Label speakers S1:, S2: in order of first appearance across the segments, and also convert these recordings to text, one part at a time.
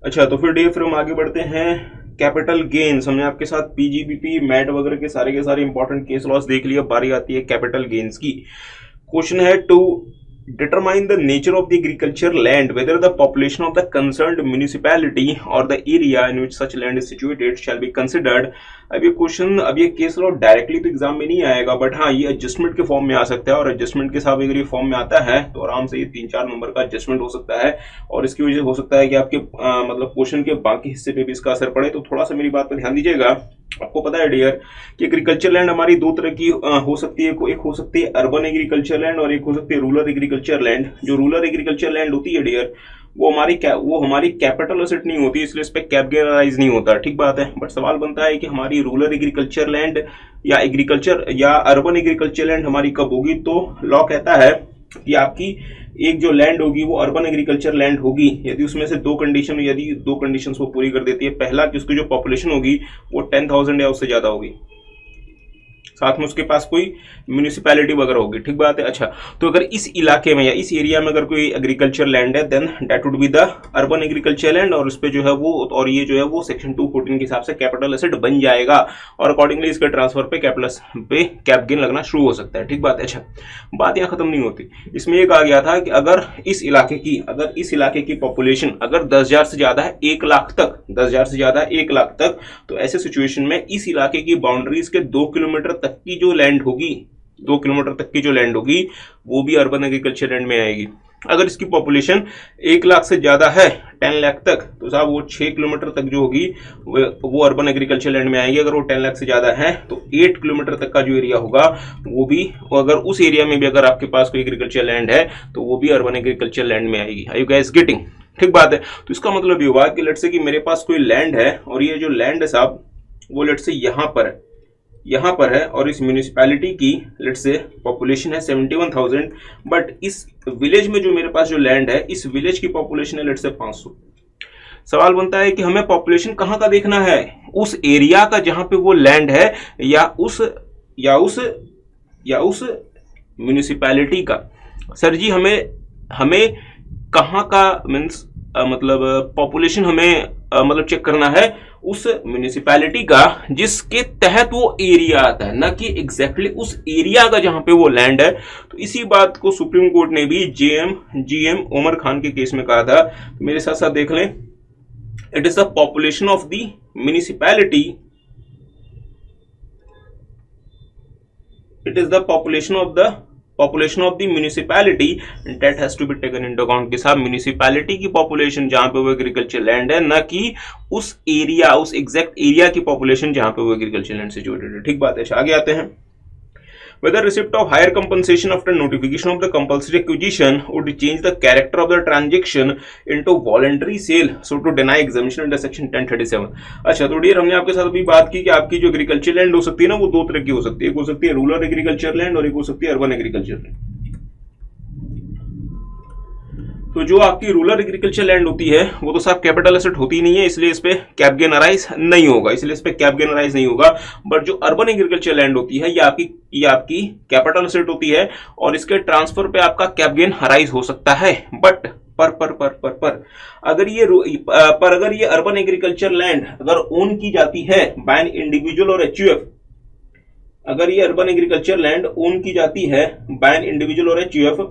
S1: अच्छा, तो फिर डे फिर हम आगे बढ़ते हैं। कैपिटल गेन्स, हमने आपके साथ पीजीबीपी मैट वगैरह के सारे इंपॉर्टेंट केस लॉस देख लिया। बारी आती है कैपिटल गेन्स की। क्वेश्चन है to determine the nature of the agriculture land, whether the population of the concerned municipality or the area in which such land is situated shall be considered। अब ये question, अब ये case law directly तो exam में नहीं आएगा, but हाँ ये एडजस्टमेंट के फॉर्म में आ सकता है, और एडजस्टमेंट के साथ अगर ये फॉर्म में आता है तो आराम से ये 3-4 नंबर का एडजस्टमेंट हो सकता है, और इसकी वजह से हो सकता है कि आपके मतलब क्वेश्चन के बाकी हिस्से पे भी इसका असर पड़े। तो थोड़ा सा मेरी बात पर ध्यान दीजिएगा। आपको पता है डियर कि एग्रीकल्चर लैंड हमारी दो तरह की हो सकती है। एक हो सकती है अर्बन एग्रीकल्चर लैंड और एक हो सकती है रूरल एग्रीकल्चर लैंड। जो रूरल एग्रीकल्चर लैंड होती है डियर, वो हमारी कैपिटल एसेट नहीं होती, इसलिए इस पे कैपिटलाइज नहीं होता। ठीक बात है। बट सवाल बनता है कि हमारी रूरल एग्रीकल्चर लैंड या एग्रीकल्चर या अर्बन एग्रीकल्चर लैंड हमारी कब होगी। तो लॉ कहता है कि आपकी एक जो लैंड होगी वो अर्बन एग्रीकल्चर लैंड होगी यदि उसमें से यदि दो कंडीशंस वो पूरी कर देती है। पहला कि उसकी जो पॉपुलेशन होगी वो 10,000 या उससे ज्यादा होगी, साथ में उसके पास कोई म्यूनिसिपैलिटी वगैरह होगी। ठीक बात है। अच्छा, तो अगर इस इलाके में या इस एरिया में अगर कोई एग्रीकल्चर लैंड है then that would be the urban agriculture land, और उस पे जो है वो, और ये जो है वो सेक्शन 214 के हिसाब से कैपिटल एसेट बन जाएगा, और अकॉर्डिंगली इसके ट्रांसफर पे कैप गेन लगना शुरू हो सकता है। ठीक बात है। अच्छा, बात यहाँ खत्म नहीं होती। इसमें ये कहा गया था कि अगर इस इलाके की पॉपुलेशन अगर 10,000 से ज्यादा है 1 लाख तक, 10,000 से ज्यादा है 1 लाख तक, तो ऐसे सिचुएशन में इस इलाके की बाउंड्रीज के 2 किलोमीटर तक की जो लैंड होगी, 2 किलोमीटर तक की जो लैंड होगी वो भी अर्बन एग्रीकल्चर लैंड में आएगी। अगर इसकी पॉपुलेशन 1 लाख से ज्यादा है 10 लाख तक, तो साहब वो 6 किलोमीटर तक जो होगी वो अर्बन एग्रीकल्चर लैंड में आएगी। अगर वो 10 लाख से ज्यादा है तो 8 किलोमीटर तक का जो एरिया होगा वो भी, अगर उस एरिया में भी अगर आपके पास कोई एग्रीकल्चर लैंड है तो वो भी अर्बन एग्रीकल्चर लैंड में आएगी। Are you guys getting? ठीक बात है। तो इसका मतलब ये हुआ कि लेट्स से कि मेरे पास कोई लैंड है, और ये जो लैंड है साहब वो लेट्स से यहाँ पर है, और इस म्यूनिसिपैलिटी की लेट्स से पॉपुलेशन है 71,000, बट इस विलेज में जो मेरे पास जो लैंड है, इस विलेज की पॉपुलेशन है लेट्स से 500। सवाल बनता है कि हमें पॉपुलेशन कहाँ का देखना है, उस एरिया का जहां पे वो लैंड है, या उस म्यूनिसिपैलिटी का। सर जी हमें कहाँ का मीन्स मतलब पॉपुलेशन हमें मतलब चेक करना है उस म्यूनिसिपैलिटी का जिसके तहत वो एरिया आता है, ना कि एग्जैक्टली उस एरिया का जहां पे वो लैंड है। तो इसी बात को सुप्रीम कोर्ट ने भी जीएम उमर खान के केस में कहा था। तो मेरे साथ साथ देख लें, it is the population of the municipality, it is the population of the municipality that has to be taken into account। के साथ म्यूनिसिपैलिटी की पॉपुलेशन जहां पे वो एग्रीकल्चर लैंड है, ना कि उस एग्जैक्ट एरिया की पॉपुलेशन जहां पे वो एग्रीकल्चर लैंड सिचुएटेड है। ठीक बात है। आगे आते हैं। Whether receipt of higher compensation after notification of the compulsory acquisition would change the character of the transaction into voluntary sale, so to deny exemption under section 1037। अच्छा, तो डियर हमने आपके साथ अभी बात की कि आपकी जो एग्रीकल्चर लैंड हो सकती है ना वो दो तरह की हो सकती है। एक हो सकती है रूरल एग्रीकल्चर लैंड और एक हो सकती है अर्बन एग्रीकल्चर लैंड। तो जो आपकी रूरल एग्रीकल्चर लैंड होती है वो तो साहब कैपिटल एसेट होती नहीं है, इसलिए इस पे कैप गेन अराइज नहीं होगा। बट जो अर्बन एग्रीकल्चर लैंड होती है ये आपकी कैपिटल एसेट होती है, और इसके ट्रांसफर पे आपका कैप गेन अराइज हो सकता है। बट अगर ये अर्बन एग्रीकल्चर लैंड अगर ओन की जाती है बाय एन इंडिविजुअल और एचयूएफ, अगर ये अर्बन एग्रीकल्चर लैंड ओन की जाती है बाय एन इंडिविजुअल और एचयूएफ,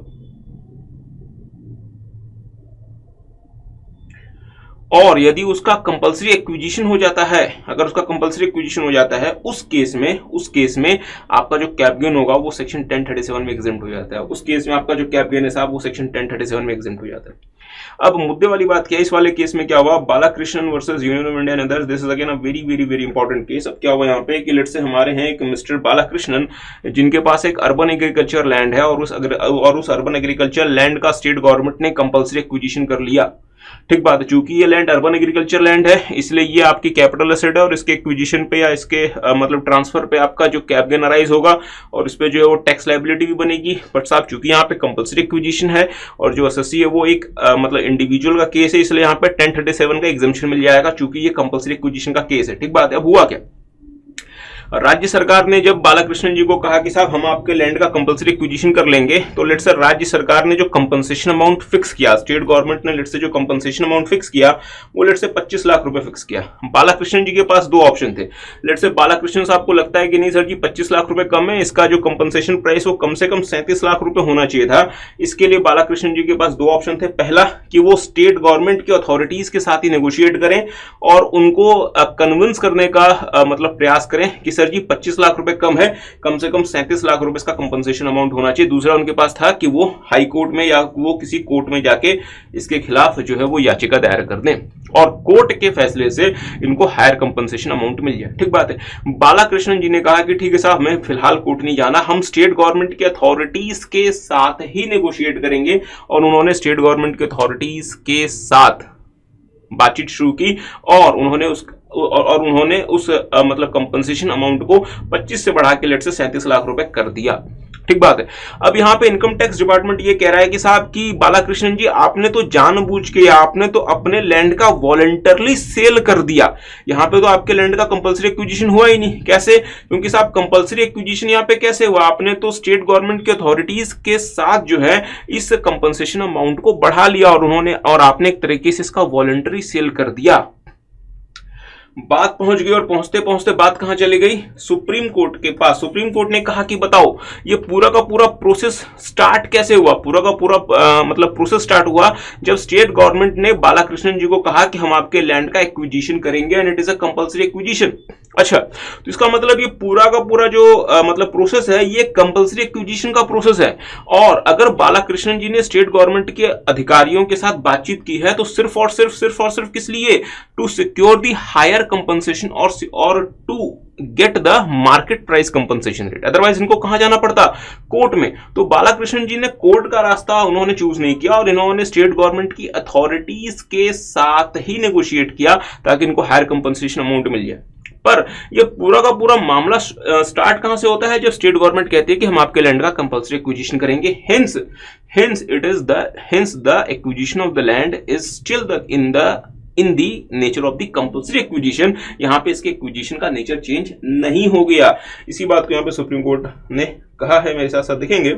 S1: और यदि उसका कंपलसरी एक्विजिशन हो जाता है, अगर उसका कंपलसरी एक्विजिशन हो जाता है, उस केस में आपका जो कैप गेन होगा वो सेक्शन 1037 में एग्जेम्प्ट हो जाता है। उस केस में आपका जो कैप गेन है साहब वो सेक्शन 1037 में एग्जेम्प्ट हो जाता है। अब मुद्दे वाली बात क्या है, इस वाले केस में क्या हुआ, Balakrishnan versus union of India and others. This is again a very very very important case. अब क्या हुआ यहाँ पे कि लेट्स से हमारे हैं एक मिस्टर बालाकृष्णन जिनके पास एक अर्बन एग्रीकल्चर लैंड है, और उस अर्बन एग्रीकल्चर लैंड का स्टेट गवर्नमेंट ने कंपलसरी एक्विजिशन कर लिया। ठीक बात है। चूंकि ये लैंड अर्बन एग्रीकल्चर लैंड है इसलिए ये आपकी कैपिटल एसेट है, और इसके एक्विजिशन पे या इसके मतलब ट्रांसफर पे आपका जो कैप गेन अराइज होगा और इस पे जो है वो टैक्स लायबिलिटी भी बनेगी। बट साहब चूंकि यहाँ पे कंपलसरी एक्विजिशन है और जो एसएससी है वो एक मतलब इंडिविजुअल का केस है, इसलिए यहाँ पे 1037 का एग्जेम्पशन मिल जाएगा चूंकि ये कंपलसरी एक्विजिशन का केस है। ठीक बात है। अब हुआ क्या, राज्य सरकार ने जब बालाकृष्णन जी को कहा कि साहब हम आपके लैंड का कंपल्सरी एक्विजिशन कर लेंगे, तो लेट्स से राज्य सरकार ने जो कंपनसेशन अमाउंट फिक्स किया, स्टेट गवर्नमेंट ने लेट्स से जो कंपनसेशन अमाउंट फिक्स किया वो लेट्स से 25 लाख रुपए फिक्स किया। बालाकृष्णन जी के पास दो ऑप्शन थे। लेट्स से बालाकृष्णन साहब को लगता है कि नहीं सर जी 25 लाख रुपए कम है, इसका जो कंपनसेशन प्राइस वो कम से कम 37 लाख रुपए होना चाहिए था। इसके लिए बालाकृष्णन जी के पास दो ऑप्शन थे। पहला कि वो स्टेट गवर्नमेंट की अथॉरिटीज के साथ ही नेगोशिएट करें और उनको कन्विंस करने का मतलब प्रयास करें कि सर जी 25 लाख रुपए कम है, कम से कम 37 लाख रुपए इसका कंपनसेशन अमाउंट होना चाहिए। दूसरा उनके पास था कि वो हाई कोर्ट में या वो किसी कोर्ट में जाके इसके खिलाफ जो है वो याचिका दायर कर दें और कोर्ट के फैसले से इनको हायर कंपनसेशन अमाउंट मिल जाए। ठीक बात है। बालाकृष्णन जी ने कहा कि ठीक है साहब, हमें फिलहाल कोर्ट नहीं जाना, हम स्टेट गवर्नमेंट की अथॉरिटीज के साथ ही नेगोशिएट करेंगे। और उन्होंने स्टेट गवर्नमेंट की अथॉरिटीज के साथ बातचीत शुरू की और उन्होंने उस मतलब कंपनसेशन अमाउंट को 25 से बढ़ा के लेट से 37 लाख रुपए कर दिया। ठीक बात है। अब यहां पे इनकम टैक्स डिपार्टमेंट ये कह रहा है कि साहब कि बालाकृष्णन जी आपने तो जानबूझ के, आपने तो अपने लैंड का वॉलंटरली सेल कर दिया। यहां पे तो आपके लैंड का कंपल्सरी एक्विजिशन हुआ ही नहीं। कैसे? क्योंकि साहब कंपल्सरी एक्विजिशन यहां पे कैसे हुआ? आपने तो स्टेट गवर्नमेंट की अथॉरिटीज के साथ जो है इस कंपनसेशन अमाउंट को बढ़ा लिया और आपने एक तरीके से इसका वॉलंटरी सेल कर दिया। बात पहुंच गई और पहुंचते पहुंचते बात कहां चली गई? सुप्रीम कोर्ट के पास। सुप्रीम कोर्ट ने कहा कि बताओ ये पूरा का पूरा प्रोसेस स्टार्ट कैसे हुआ? पूरा का पूरा मतलब प्रोसेस स्टार्ट हुआ जब स्टेट गवर्नमेंट ने बालाकृष्णन जी को कहा कि हम आपके लैंड का एक्विजिशन करेंगे and it is a compulsory acquisition. अच्छा, तो इसका मतलब ये पूरा का पूरा जो मतलब प्रोसेस है ये कंपल्सरी एक्विजिशन का प्रोसेस है। और अगर बालाकृष्णन जी ने स्टेट गवर्नमेंट के अधिकारियों के साथ बातचीत की है तो सिर्फ और सिर्फ किस लिए? To secure the higher compensation और to get the market price compensation rate. Otherwise इनको कहां जाना पड़ता? कोर्ट में। तो बालाकृष्णन जी ने कोर्ट का रास्ता उन्होंने चूज नहीं किया और इन्होंने स्टेट गवर्नमेंट की अथॉरिटीज के साथ ही नेगोशिएट किया ताकि इनको हायर कंपनसेशन अमाउंट मिल जाए। पर यह पूरा का पूरा मामला स्टार्ट कहां से होता है? जब स्टेट गवर्नमेंट कहती है कि हम आपके लैंड का कंपल्सरी एक्विजिशन करेंगे। Hence the acquisition of the land is still in the nature of the compulsory acquisition. यहां पे इसके एक्विजिशन का नेचर चेंज नहीं हो गया। इसी बात को यहां पे सुप्रीम कोर्ट ने कहा है। मेरे साथ साथ देखेंगे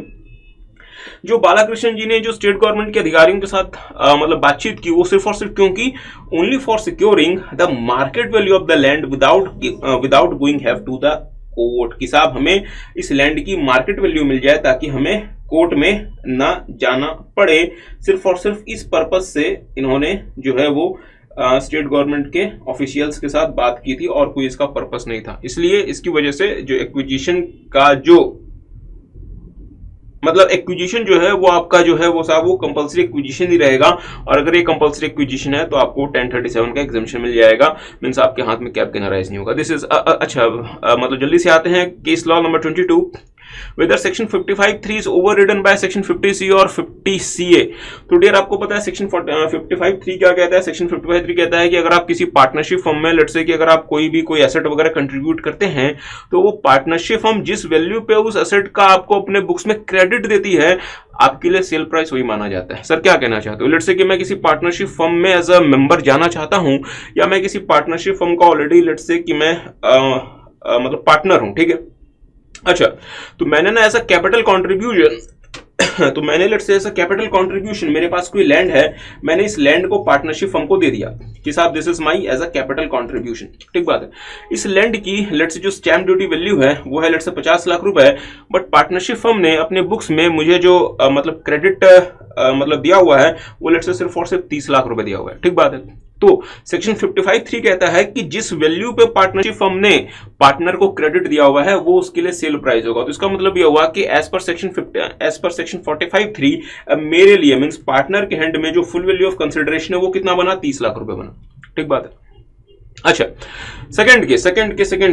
S1: जो बालाकृष्णन जी ने जो स्टेट गवर्नमेंट के अधिकारियों के साथ मतलब बातचीत की वो सिर्फ और सिर्फ क्योंकि only for securing the market value of the land without going have to the court. कि साहब हमें इस लैंड की मार्केट वैल्यू मिल जाए ताकि हमें कोर्ट में ना जाना पड़े। सिर्फ और सिर्फ इस पर्पज से इन्होंने जो है वो स्टेट गवर्नमेंट के ऑफिशियल्स के साथ बात की थी और कोई इसका पर्पस नहीं था। इसलिए इसकी वजह से जो एक्विजिशन का जो मतलब एक्विजिशन जो है वो आपका जो है वो साहब वो कंपल्सरी एक्विजिशन ही रहेगा। और अगर ये कंपल्सरी एक्विजिशन है तो आपको 1037 का एग्जाम्पशन मिल जाएगा। मींस आपके हाथ में कैप राइज नहीं होगा। दिस इज अच्छा मतलब जल्दी से आते हैं case law number 22। Whether section 55(3) is overridden by section 50(c) और 50(ca)। तो डियर आपको पता है सेक्शन 55(3) क्या कहता है? सेक्शन 55(3) कहता है कि अगर आप किसी पार्टनरशिप फर्म में लेट्स से कि अगर आप कोई एसेट वगैरह कंट्रीब्यूट करते हैं तो वो पार्टनरशिप फर्म जिस वैल्यू पे उस एसेट का आपको अपने बुक्स में क्रेडिट देती है आपके लिए सेल प्राइस वही माना जाता है। सर क्या कहना चाहते हो? लेट्स से कि मैं किसी पार्टनरशिप फर्म में एज अ मेंबर जाना चाहता हूं या मैं किसी पार्टनरशिप फर्म का ऑलरेडी लेट्स से कि मैं मतलब पार्टनर हूं। ठीक है। अच्छा, तो मैंने ना ऐसा कैपिटल कंट्रीब्यूशन तो मैंने लेट्स से ऐसा कैपिटल कंट्रीब्यूशन मेरे पास कोई लैंड है, मैंने इस लैंड को पार्टनरशिप फर्म को दे दिया कि साहब this is my as a capital contribution. ठीक बात है। इस लैंड की लेट्स से जो स्टैम्प ड्यूटी वैल्यू है वो है लेट्स से 50 लाख रुपए। बट पार्टनरशिप फर्म ने अपने बुक्स में मुझे जो मतलब क्रेडिट मतलब दिया हुआ है वो लेट्स से सिर्फ और सिर्फ 30 लाख रुपए दिया हुआ है। ठीक बात है। तो सेक्शन 55(3) कहता है कि जिस वैल्यू पे पार्टनरशिप फर्म ने पार्टनर को क्रेडिट दिया हुआ है वो उसके लिए सेल प्राइस होगा। तो इसका मतलब ये हुआ कि एज पर सेक्शन 45(3) मेरे लिए मींस पार्टनर के हैंड में जो फुल वैल्यू ऑफ कंसिडरेशन है वो कितना बना? 30 लाख रुपए बना। ठीक बात है। अच्छा, second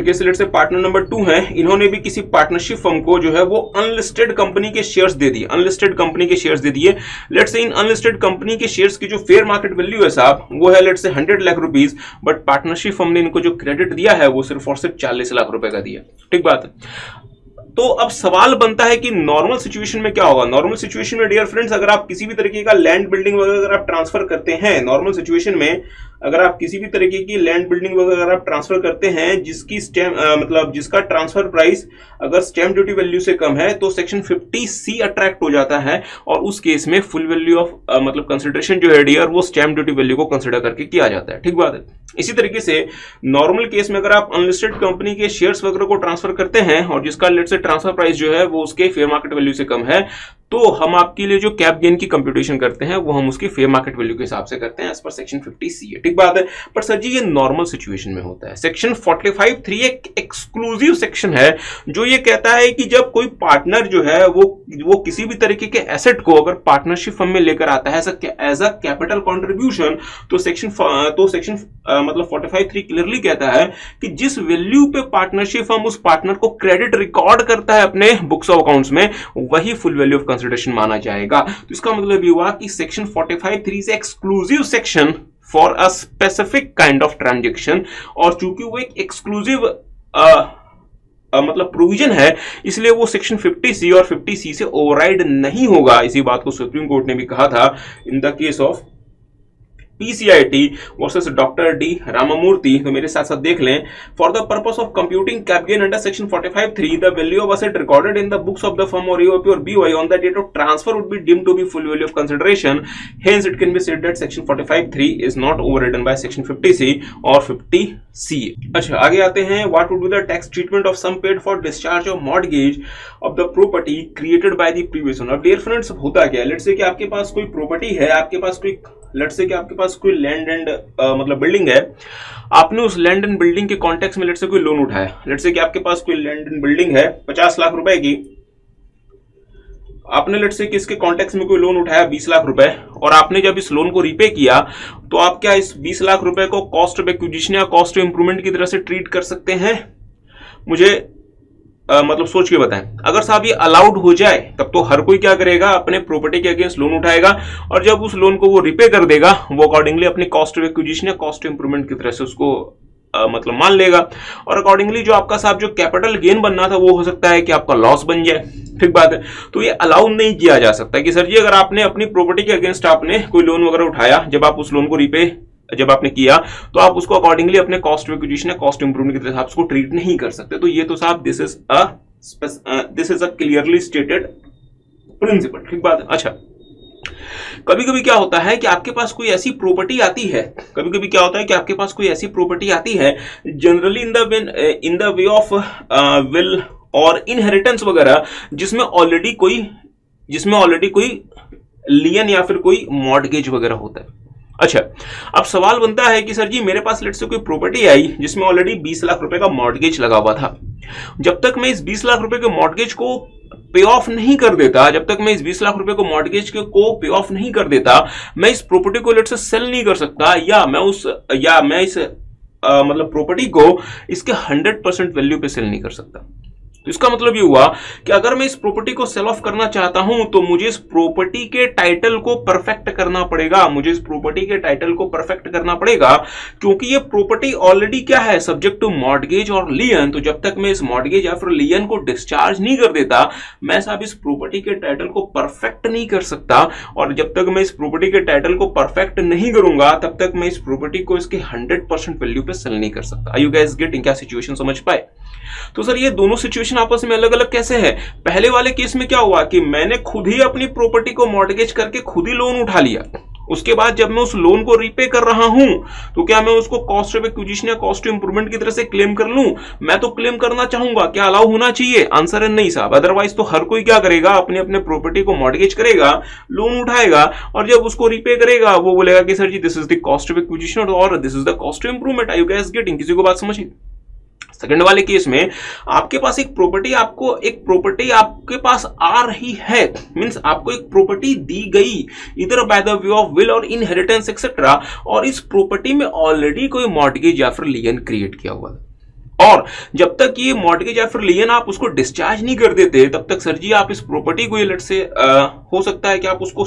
S1: case let's say partner number 2 है, इन्होंने भी किसी पार्टनरशिप फर्म को जो है वो अनलिस्टेड कंपनी के शेयर्स दे दिए। Let's say in unlisted company के शेयर्स की जो फेयर मार्केट वैल्यू है साहब वो है let's say 100 lakh rupees. But partnership firm ने इनको जो क्रेडिट दिया है वो सिर्फ और सिर्फ 40 लाख रुपए का दिया। ठीक बात है। तो अब सवाल बनता है कि नॉर्मल सिचुएशन में क्या होगा? नॉर्मल सिचुएशन में डियर फ्रेंड्स अगर आप किसी भी तरीके का लैंड बिल्डिंग वगैरह अगर आप ट्रांसफर करते हैं नॉर्मल सिचुएशन में अगर आप किसी भी तरीके की लैंड बिल्डिंग वगैरह आप ट्रांसफर करते हैं जिसकी मतलब जिसका ट्रांसफर प्राइस अगर स्टैंप ड्यूटी वैल्यू से कम है तो सेक्शन 50C अट्रैक्ट हो जाता है और उस केस में फुल वैल्यू ऑफ मतलब कंसिडरेशन जो है डियर वो स्टैंप ड्यूटी वैल्यू को कंसिडर करके किया जाता है। ठीक बात है। इसी तरीके से नॉर्मल केस में अगर आप अनलिस्टेड कंपनी के शेयर्स वगैरह को ट्रांसफर करते हैं और जिसका लेट से ट्रांसफर प्राइस जो है वो उसके फेयर मार्केट वैल्यू से कम है तो हम आपके लिए जो कैप गेन की कंप्यूटेशन करते हैं वो हम उसकी फेयर मार्केट वैल्यू के हिसाब से करते हैं एज पर सेक्शन 50C है। ठीक बात है। पर सर जी ये नॉर्मल सिचुएशन में होता है। सेक्शन 45(3) एक एक्सक्लूसिव सेक्शन है जो ये कहता है कि जब कोई पार्टनर जो है वो किसी भी तरीके के एसेट को अगर पार्टनरशिप फर्म में लेकर आता है एज अ कैपिटल कॉन्ट्रीब्यूशन तो सेक्शन मतलब 45(3) क्लियरली कहता है कि जिस वैल्यू पे पार्टनरशिप फर्म उस पार्टनर को क्रेडिट रिकॉर्ड करता है अपने बुक्स ऑफ अकाउंट्स में वही फुल वैल्यू ऑफ कंसिडरेशन माना जाएगा। तो इसका मतलब ये हुआ कि सेक्शन 45(3) से exclusive section for a specific kind of transaction और चूंकि वो एक एक्सक्लूसिव मतलब प्रोविजन है इसलिए वो सेक्शन 50C और 50C से ओवरराइड नहीं होगा। इसी बात को सुप्रीम कोर्ट ने भी कहा था in the case of PCIT versus doctor D Ramamurthy. तो मेरे साथ साथ देख लें for the purpose of computing cap gain under section 45(3) the value of asset recorded in the books of the firm और EOP और BOI on the date of transfer would be deemed to be full value of consideration hence it can be said that section 45(3) is not overridden by section 50C और 50C। अच्छा आगे आते हैं what would be the tax treatment of sum paid for discharge of mortgage of the property created by the previous owner. Dear friends होता क्या है let's say कि आपके पास कोई प्रॉपर्टी है आपके पास कोई लेट्स से कि आपके पास कोई लैंड एंड मतलब बिल्डिंग है आपने उस लैंड एंड बिल्डिंग के कॉन्टेक्स्ट में लेट्स से कोई लोन उठाया। लेट्स से कि आपके पास कोई लैंड एंड बिल्डिंग है 50 लाख रुपए की आपने लेट्स से कि इसके कॉन्टेक्स्ट में कोई लोन उठाया 20 लाख रुपए और आपने जब इस लोन को रीपे किया तो आप क्या इस 20 लाख रुपए को कॉस्ट ऑफ एक्विजिशन या कॉस्ट ऑफ इंप्रूवमेंट की तरह से ट्रीट कर सकते हैं? मुझे मतलब सोच के बताएं। अगर साहब ये अलाउड हो जाए तब तो हर कोई क्या करेगा अपने प्रॉपर्टी के अगेंस्ट लोन उठाएगा और जब उस लोन को वो रिपे कर देगा वो अकॉर्डिंगली अपनी कॉस्ट ऑफ एक्विजिशन या कॉस्ट ऑफ इंप्रूवमेंट की तरह से उसको मतलब मान लेगा और अकॉर्डिंगली जो आपका साहब जो कैपिटल गेन बनना था वो हो सकता है कि आपका लॉस बन जाए। ठीक बात है। तो ये अलाउ नहीं किया जा सकता कि सर जी अगर आपने अपनी प्रॉपर्टी के अगेंस्ट आपने कोई लोन वगैरह उठाया जब आप उस लोन को रिपे जब आपने किया तो आप उसको अकॉर्डिंगली अपने कॉस्ट ऑफ एक्विजिशन या कॉस्ट इंप्रूवमेंट की तरह उसको ट्रीट नहीं कर सकते। तो ये तो साहब this is a clearly stated principle. ठीक बात है। अच्छा कभी कभी क्या होता है कि आपके पास कोई ऐसी प्रॉपर्टी आती है generally in the way of will और इनहेरिटेंस वगैरह जिसमें ऑलरेडी कोई लियन या फिर कोई मॉर्गेज वगैरह होता है। अच्छा अब सवाल बनता है कि सर जी मेरे पास लेट से कोई प्रॉपर्टी आई जिसमें ऑलरेडी 20 लाख रुपए का मॉर्गेज लगा हुआ था। जब तक मैं इस 20 लाख रुपए के मॉर्गेज को पे ऑफ नहीं कर देता मैं इस प्रॉपर्टी को लेट से सेल नहीं कर सकता या मैं इस मतलब प्रॉपर्टी को इसके 100% वैल्यू पे सेल नहीं कर सकता। तो इसका मतलब ये हुआ कि अगर मैं इस प्रॉपर्टी को सेल ऑफ करना चाहता हूं तो मुझे इस प्रॉपर्टी के टाइटल को परफेक्ट करना पड़ेगा क्योंकि ये प्रॉपर्टी ऑलरेडी क्या है सब्जेक्ट टू मॉर्गेज और लियन। तो जब तक मैं इस मॉर्गेज या फिर लियन को डिस्चार्ज नहीं कर देता मैं साहब इस प्रॉपर्टी के टाइटल को परफेक्ट नहीं कर सकता और जब तक मैं इस प्रॉपर्टी के टाइटल को परफेक्ट नहीं करूंगा तब तक मैं इस प्रॉपर्टी को इसके 100% वैल्यू पे सेल नहीं कर सकता। Are you guys getting? क्या सिचुएशन समझ पाए? तो सर ये दोनों सिचुएशन आपस में अलग अलग कैसे है? पहले वाले केस में क्या हुआ कि मैंने खुद ही अपनी प्रॉपर्टी को मॉर्गेज करके खुद ही लोन उठा लिया। उसके बाद जब मैं उस लोन को रीपे कर रहा हूं तो क्या मैं उसको कॉस्ट ऑफ एक्विजिशन या कॉस्ट ऑफ इंप्रूवमेंट की तरह से क्लेम कर लूं? मैं तो क्लेम करना चाहूंगा। क्या अलाउ होना चाहिए? आंसर है नहीं साहब। अदरवाइज तो हर कोई क्या करेगा अपने अपने प्रॉपर्टी को मॉर्गेज करेगा, लोन उठाएगा और जब उसको रीपे करेगा वो बोलेगा कि sir ji this is the cost of acquisition और this is the cost of improvement. Are you guys getting? किसी को बात समझ? सेकंड वाले केस में आपके पास एक प्रॉपर्टी आपके पास आ रही है, मींस आपको एक प्रॉपर्टी दी गई इधर by the way of will और इनहेरिटेंस एक्सेट्रा और इस प्रॉपर्टी में ऑलरेडी कोई मॉर्गेज या फिर लियन क्रिएट किया हुआ है और जब तक ये मॉर्गेज या फिर लियन आप उसको डिस्चार्ज नहीं कर देते तब तक सर जी आप इस प्रॉपर्टी को लेट से हो सकता है कि आप उसको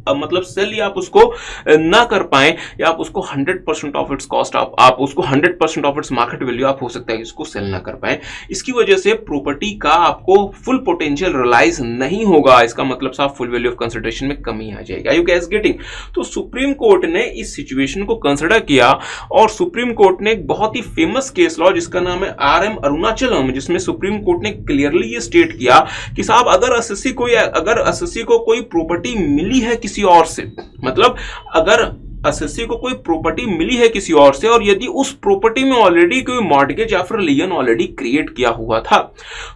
S1: मतलब सेल या आप उसको ना कर पाए, या आप उसको 100% ऑफ इट्स कॉस्ट आप उसको 100% ऑफ इट्स मार्केट वैल्यू आप हो सकता है इसको सेल ना कर पाए। इसकी वजह से प्रॉपर्टी का आपको फुल पोटेंशियल रियलाइज नहीं होगा। इसका मतलब साफ फुल वैल्यू ऑफ कंसिडरेशन में कमी आ जाएगी। You gas getting? तो सुप्रीम कोर्ट ने इस सिचुएशन को कंसिडर किया और सुप्रीम कोर्ट ने एक बहुत ही फेमस केस लॉ जिसका नाम है RM अरुणाचलम, जिसमें सुप्रीम कोर्ट ने क्लियरली ये स्टेट किया कि साहब अगर एसएससी को कोई प्रॉपर्टी मिली है किसी और से, मतलब अगर एसएससी को कोई प्रॉपर्टी मिली है किसी और से और यदि उस प्रॉपर्टी में ऑलरेडी कोई मॉर्गेज या फिर लियन ऑलरेडी क्रिएट किया हुआ था,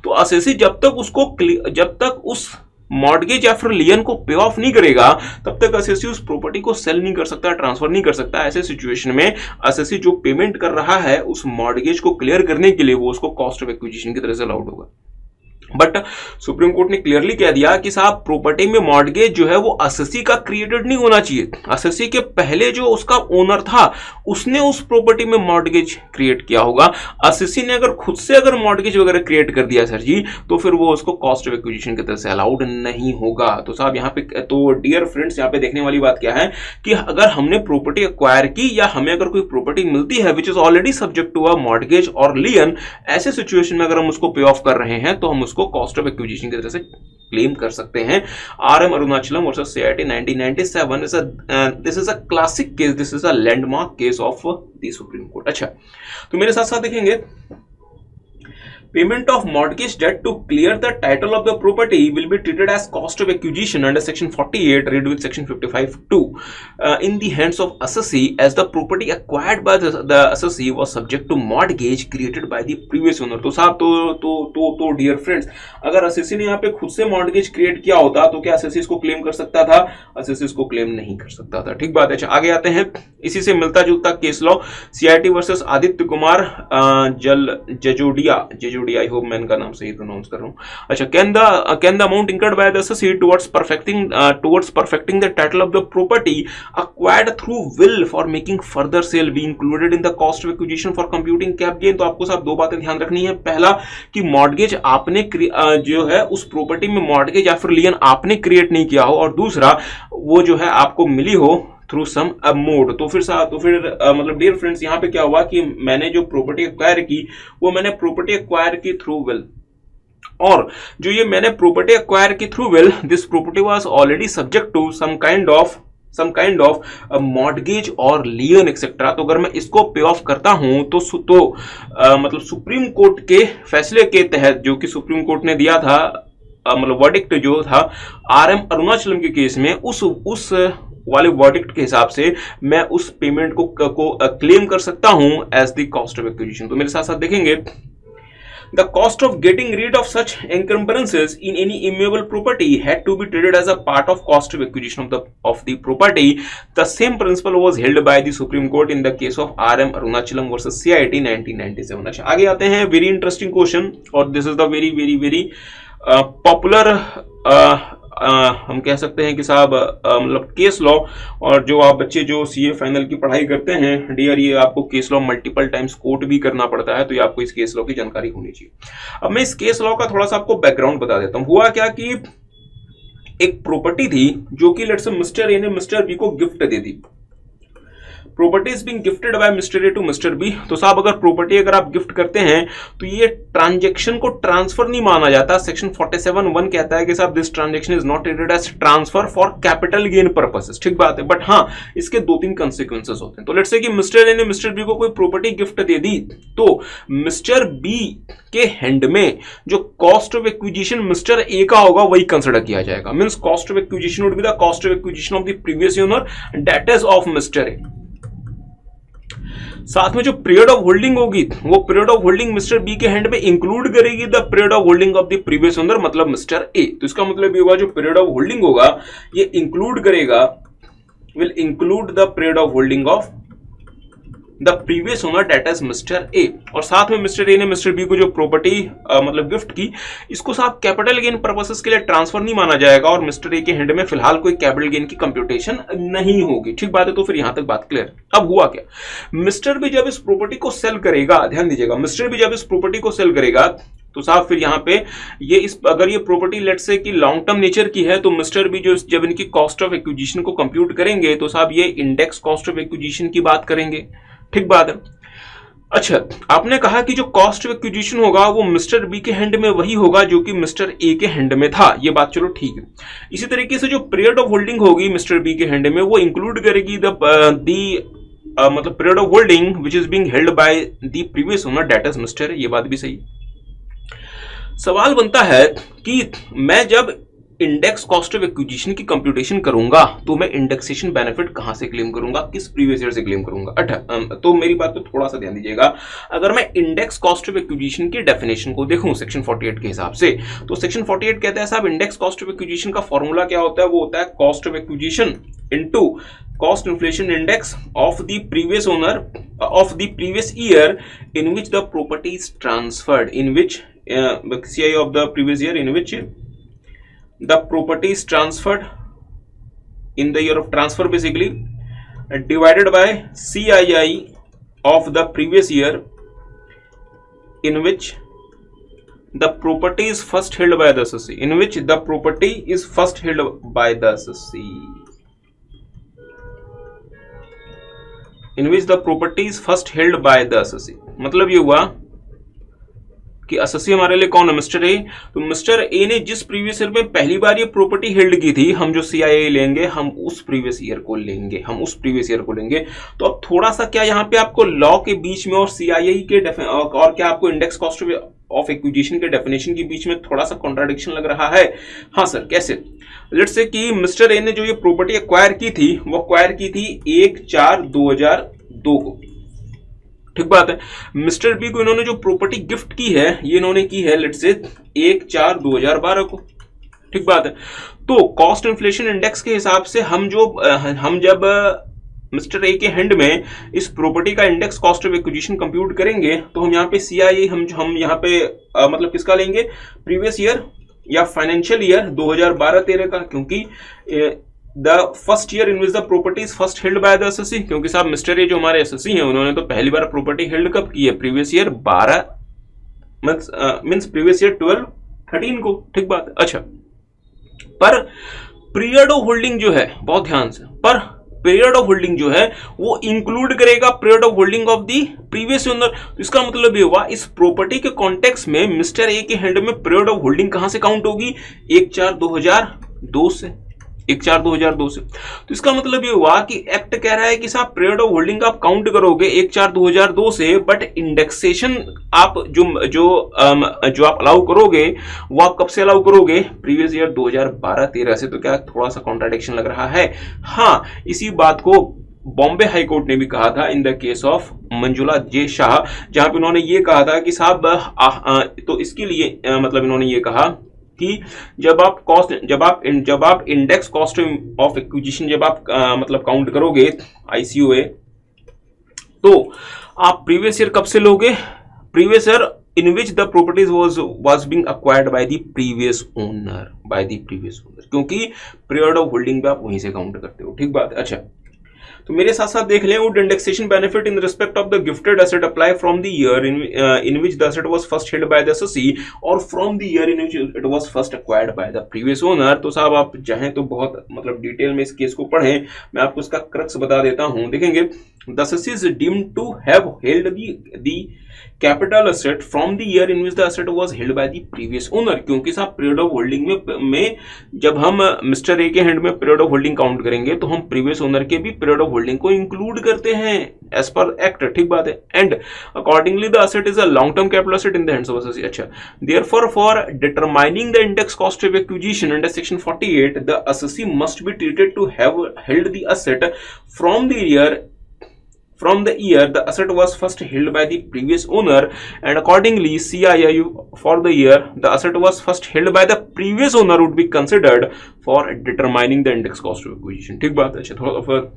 S1: तो एसएससी जब तक उस मॉर्गेज या फिर लियन को पे ऑफ नहीं करेगा तब तक एसएससी उस प्रॉपर्टी को सेल नहीं कर सकता, ट्रांसफर नहीं कर सकता। ऐसे सिचुएशन में एसएससी जो पेमेंट कर रहा है उस मॉर्गेज को क्लियर करने के लिए वो उसको कॉस्ट ऑफ एक्विजिशन की तरह से अलाउड होगा। बट सुप्रीम कोर्ट ने क्लियरली कह दिया कि साहब प्रॉपर्टी में मॉर्गेज जो है वो एसएससी का क्रिएटेड नहीं होना चाहिए। एसएससी के पहले जो उसका ओनर था उसने उस प्रॉपर्टी में मॉर्गेज क्रिएट किया होगा। एसएससी ने अगर खुद से अगर मॉर्गेज वगैरह क्रिएट कर दिया सर जी, तो फिर वो उसको कॉस्ट ऑफ एक्विजिशन की तरह से अलाउड नहीं होगा। तो साहब यहाँ पे तो डियर फ्रेंड्स यहाँ पे देखने वाली बात क्या है कि अगर हमने प्रॉपर्टी एक्वायर की या हमें अगर कोई प्रॉपर्टी मिलती है which is already subject to a mortgage और लियन, ऐसे सिचुएशन में अगर हम उसको पे ऑफ कर रहे हैं तो हम उसको कॉस्ट ऑफ एक्विजिशन की तरह से क्लेम कर सकते हैं। RM Arunachalam versus CIT 1997 this is a classic case, this is a landmark case of the supreme court. अच्छा, तो मेरे साथ साथ देखेंगे Payment of mortgage debt to clear the title of the property will be treated as cost of acquisition under section 48 read with section 55(2) in the hands of assessee as the property acquired by the assessee was subject to mortgage created by the previous owner। तो साहब तो dear friends, अगर assessee ने यहाँ पे खुद से mortgage create किया होता तो क्या assessee इसको क्लेम कर सकता था? assessee इसको क्लेम नहीं कर सकता था। ठीक बात है। आगे आते हैं, इसी से मिलता जुलता case law CIT versus Aditya Kumar Jajodia, I hope मैं इनका नाम सही प्रोनाउंस कर रहा हूं। अच्छा, can the amount incurred by the SSC towards perfecting the title of the property acquired through will for making further sale be included in the cost of acquisition for computing cap gain? तो आपको साहब दो बातें ध्यान रखनी है। पहला कि मॉर्गेज आपने जो है उस प्रॉपर्टी में मॉर्गेज या फिर लियन आपने क्रिएट नहीं किया हो, और दूसरा वो जो है आपको मिली हो थ्रू सम मोड। तो फिर मतलब डियर फ्रेंड्स यहाँ पे क्या हुआ कि मैंने जो प्रॉपर्टी एक्वायर की वो मैंने प्रॉपर्टी एक्वायर की थ्रू विल, और जो ये मैंने प्रॉपर्टी एक्वायर की through will, this property was already subject to some kind of mortgage और लियन एक्सेट्रा। तो अगर मैं इसको पे ऑफ करता हूं तो मतलब सुप्रीम कोर्ट के फैसले के तहत जो कि सुप्रीम कोर्ट ने दिया था, मतलब वर्डिक्ट जो था RM अरुणाचलम के केस में, उस वाले वर्डिक्ट के हिसाब से मैं उस पेमेंट को क्लेम कर सकता हूं as the cost of acquisition. तो मेरे साथ साथ देखेंगे, the cost of getting rid of such encumbrances in any immovable property had to be treated as a part of cost of acquisition of the property. The same principle was held by the Supreme Court in the case of RM Arunachalam versus CIT 1997। अच्छा, आगे आते हैं, very interesting question, और this is the very popular हम कह सकते हैं कि साहब मतलब केस लॉ, और जो आप बच्चे जो CA फाइनल की पढ़ाई करते हैं डियर, ये आपको case law multiple times quote भी करना पड़ता है, तो ये आपको इस केस लॉ की जानकारी होनी चाहिए। अब मैं इस केस लॉ का थोड़ा सा आपको बैकग्राउंड बता देता हूं। हुआ क्या कि एक प्रॉपर्टी थी जो कि लेट्स से मिस्टर ए ने मिस्टर बी को गिफ्ट दे दी। Property is being gifted by mister A to mister B. तो साहब अगर प्रॉपर्टी अगर आप गिफ्ट करते हैं तो ये ट्रांजैक्शन को ट्रांसफर नहीं माना जाता। सेक्शन 47(1) कहता है कि साहब this transaction is not treated as transfer for capital gain purposes. ठीक बात है, बट हाँ इसके 2-3 कॉन्सिक्वेंसेस होते हैं। तो लेट्स से कि मिस्टर ए ने मिस्टर बी को कोई प्रॉपर्टी गिफ्ट दे दी, तो मिस्टर बी के हैंड में जो cost of acquisition mister A का होगा वही कंसिडर किया जाएगा। Means cost of acquisition would be the cost of acquisition of the previous owner, that is of mister A. साथ में जो पीरियड ऑफ होल्डिंग होगी वो period of holding mister B के हैंड में इंक्लूड करेगी the period of holding of the previous owner, मतलब mister A. तो इसका मतलब ये हुआ जो पीरियड ऑफ होल्डिंग होगा ये इंक्लूड करेगा, will include the period of holding of the previous owner, that is mister A. और साथ में मिस्टर ए ने मिस्टर बी को जो प्रॉपर्टी मतलब गिफ्ट की, इसको साहब कैपिटल गेन पर्पसेस के लिए ट्रांसफर नहीं माना जाएगा, और मिस्टर ए के हैंड में फिलहाल कोई कैपिटल गेन की कंप्यूटेशन नहीं होगी। ठीक बात है, तो फिर यहां तक बात क्लियर। अब हुआ क्या, मिस्टर बी जब इस प्रॉपर्टी को सेल करेगा, ध्यान दीजिएगा, मिस्टर बी जब इस प्रॉपर्टी को सेल करेगा तो साहब फिर यहाँ पे ये अगर ये प्रॉपर्टी लेट्स से कि लॉन्ग टर्म नेचर की है तो मिस्टर बी जो जब इनकी कॉस्ट ऑफ एक्विजिशन को कंप्यूट करेंगे तो साहब ये इंडेक्स कॉस्ट ऑफ एक्विजिशन की बात करेंगे। ठीक बात है। अच्छा, आपने कहा कि जो कॉस्ट ऑफ एक्विजिशन होगा वो मिस्टर बी के हैंड में वही होगा जो कि मिस्टर ए के हैंड में था, ये बात चलो ठीक है। इसी तरीके से जो पीरियड ऑफ होल्डिंग होगी मिस्टर बी के हैंड में वो इंक्लूड करेगी मतलब period of holding which is being held by the previous owner that is mister. ये बात भी सही। सवाल बनता है कि मैं जब इंडेक्स कॉस्ट ऑफ एक्विजिशन की कंप्यूटेशन करूंगा तो मैं इंडेक्सेशन बेनिफिट कहां से क्लेम करूंगा, किस प्रीवियस ईयर से क्लेम करूंगा। अच्छा, तो मेरी बात पे थोड़ा सा ध्यान दीजिएगा। अगर मैं इंडेक्स कॉस्ट ऑफ एक्विजिशन की डेफिनेशन को देखूं सेक्शन 48 के हिसाब से, तो सेक्शन 48 कहता है साहब इंडेक्स कॉस्ट ऑफ एक्विजिशन का फॉर्मूला क्या होता है, वो होता है cost of acquisition into cost inflation index of the previous owner of the previous year in which the property is transferred, in which CI of the previous year in which the property is transferred in the year of transfer, basically divided by CII of the previous year in which the property is first held by the assessee, in which the property is first held by the assessee, in which the property is first held by the assessee। मतलब ये हुआ कि अससी हमारे लिए कौन है, mister A. तो mister A ने जिस प्रीवियस ईयर में पहली बार ये प्रॉपर्टी हेल्ड की थी, हम जो सीआईए लेंगे हम उस प्रीवियस ईयर को लेंगे, तो अब थोड़ा सा क्या यहाँ पे आपको लॉ के बीच में और सीआईए के और क्या आपको इंडेक्स कॉस्ट ऑफ एक्विजिशन के डेफिनेशन के बीच में थोड़ा सा कॉन्ट्राडिक्शन लग रहा है। हाँ सर, कैसे? लेट्स से कि मिस्टर ए ने जो ये प्रॉपर्टी एक्वायर की थी वो एक्वायर की थी 1/4/2002 को। ठीक बात है। मिस्टर बी को इन्होंने जो प्रॉपर्टी गिफ्ट की है ये इन्होंने की है लेट्स से 1/4/2012 को। ठीक बात है। तो कॉस्ट इन्फ्लेशन इंडेक्स के हिसाब से हम जब मिस्टर ए के हैंड में इस प्रॉपर्टी का index cost of acquisition compute करेंगे तो हम यहाँ पे सीआईए हम यहाँ पे मतलब किसका लेंगे, प्रीवियस ईयर या फाइनेंशियल ईयर 2012-13 का, क्योंकि the first year in which the property is first held by the SSC, क्योंकि साहब मिस्टर ए जो हमारे एसएससी हैं उन्होंने तो पहली बार प्रॉपर्टी हेल्ड कब की है, previous year 12 means previous year 12-13 को। ठीक बात है। अच्छा, पर पीरियड ऑफ होल्डिंग जो है, बहुत ध्यान से, पर पीरियड ऑफ होल्डिंग जो है वो इंक्लूड करेगा period of holding of the previous owner. तो इसका मतलब ये हुआ इस प्रॉपर्टी के कॉन्टेक्स्ट में मिस्टर ए के हैंड में पीरियड ऑफ होल्डिंग कहां से काउंट होगी, 1/4/2002 से, 1/4/2002 से। तो इसका मतलब ये हुआ कि एक्ट कह रहा है कि साहब पीरियड ऑफ होल्डिंग आप काउंट करोगे 1/4/2002 से, बट इंडेक्सेशन आप जो आप अलाउ करोगे वो आप कब से अलाउ करोगे, प्रीवियस ईयर 2012-13 से। तो क्या थोड़ा सा कॉन्ट्राडिक्शन लग रहा है? हाँ, इसी बात को बॉम्बे हाई कोर्ट ने भी कहा था in the case of Manjula J Shah, जहां पे उन्होंने ये कहा था कि साहब तो इसके लिए मतलब इन्होंने ये कहा कि जब आप इंडेक्स कॉस्ट ऑफ एक्विजिशन जब आप मतलब काउंट करोगे आईसीओए, तो आप प्रीवियस ईयर कब से लोगे, previous year in which the properties was being acquired by the previous owner, क्योंकि पीरियड ऑफ होल्डिंग पे आप वहीं से काउंट करते हो। ठीक बात है। अच्छा, तो मेरे साथ साथ देख लें, would indexation benefit in respect of the gifted asset apply from the year in which the asset was first held by the assessee और from the year in which it was first acquired by the previous owner. तो साहब आप चाहें तो बहुत मतलब detail में इस केस को पढ़ें, मैं आपको इसका क्रक्स बता देता हूं। देखेंगे, the assessee is deemed to have held the capital asset from the year in which the asset was held by the previous owner, क्योंकि साहब पीरियड ऑफ होल्डिंग में जब हम मिस्टर ए के हैंड में पीरियड ऑफ होल्डिंग काउंट करेंगे तो हम प्रीवियस ओनर के भी पीरियड ऑफ होल्डिंग को इंक्लूड करते हैं एज पर एक्ट। ठीक बात है। And accordingly the asset is a long term capital asset in the hands of assessee. अच्छा, therefore for determining the index cost of acquisition under section 48 the assessee must be treated to have held the asset from the year the asset was first held by the previous owner, and accordingly CII for the year the asset was first held by the previous owner would be considered for determining the index cost of acquisition। ठीक बात है। अच्छा,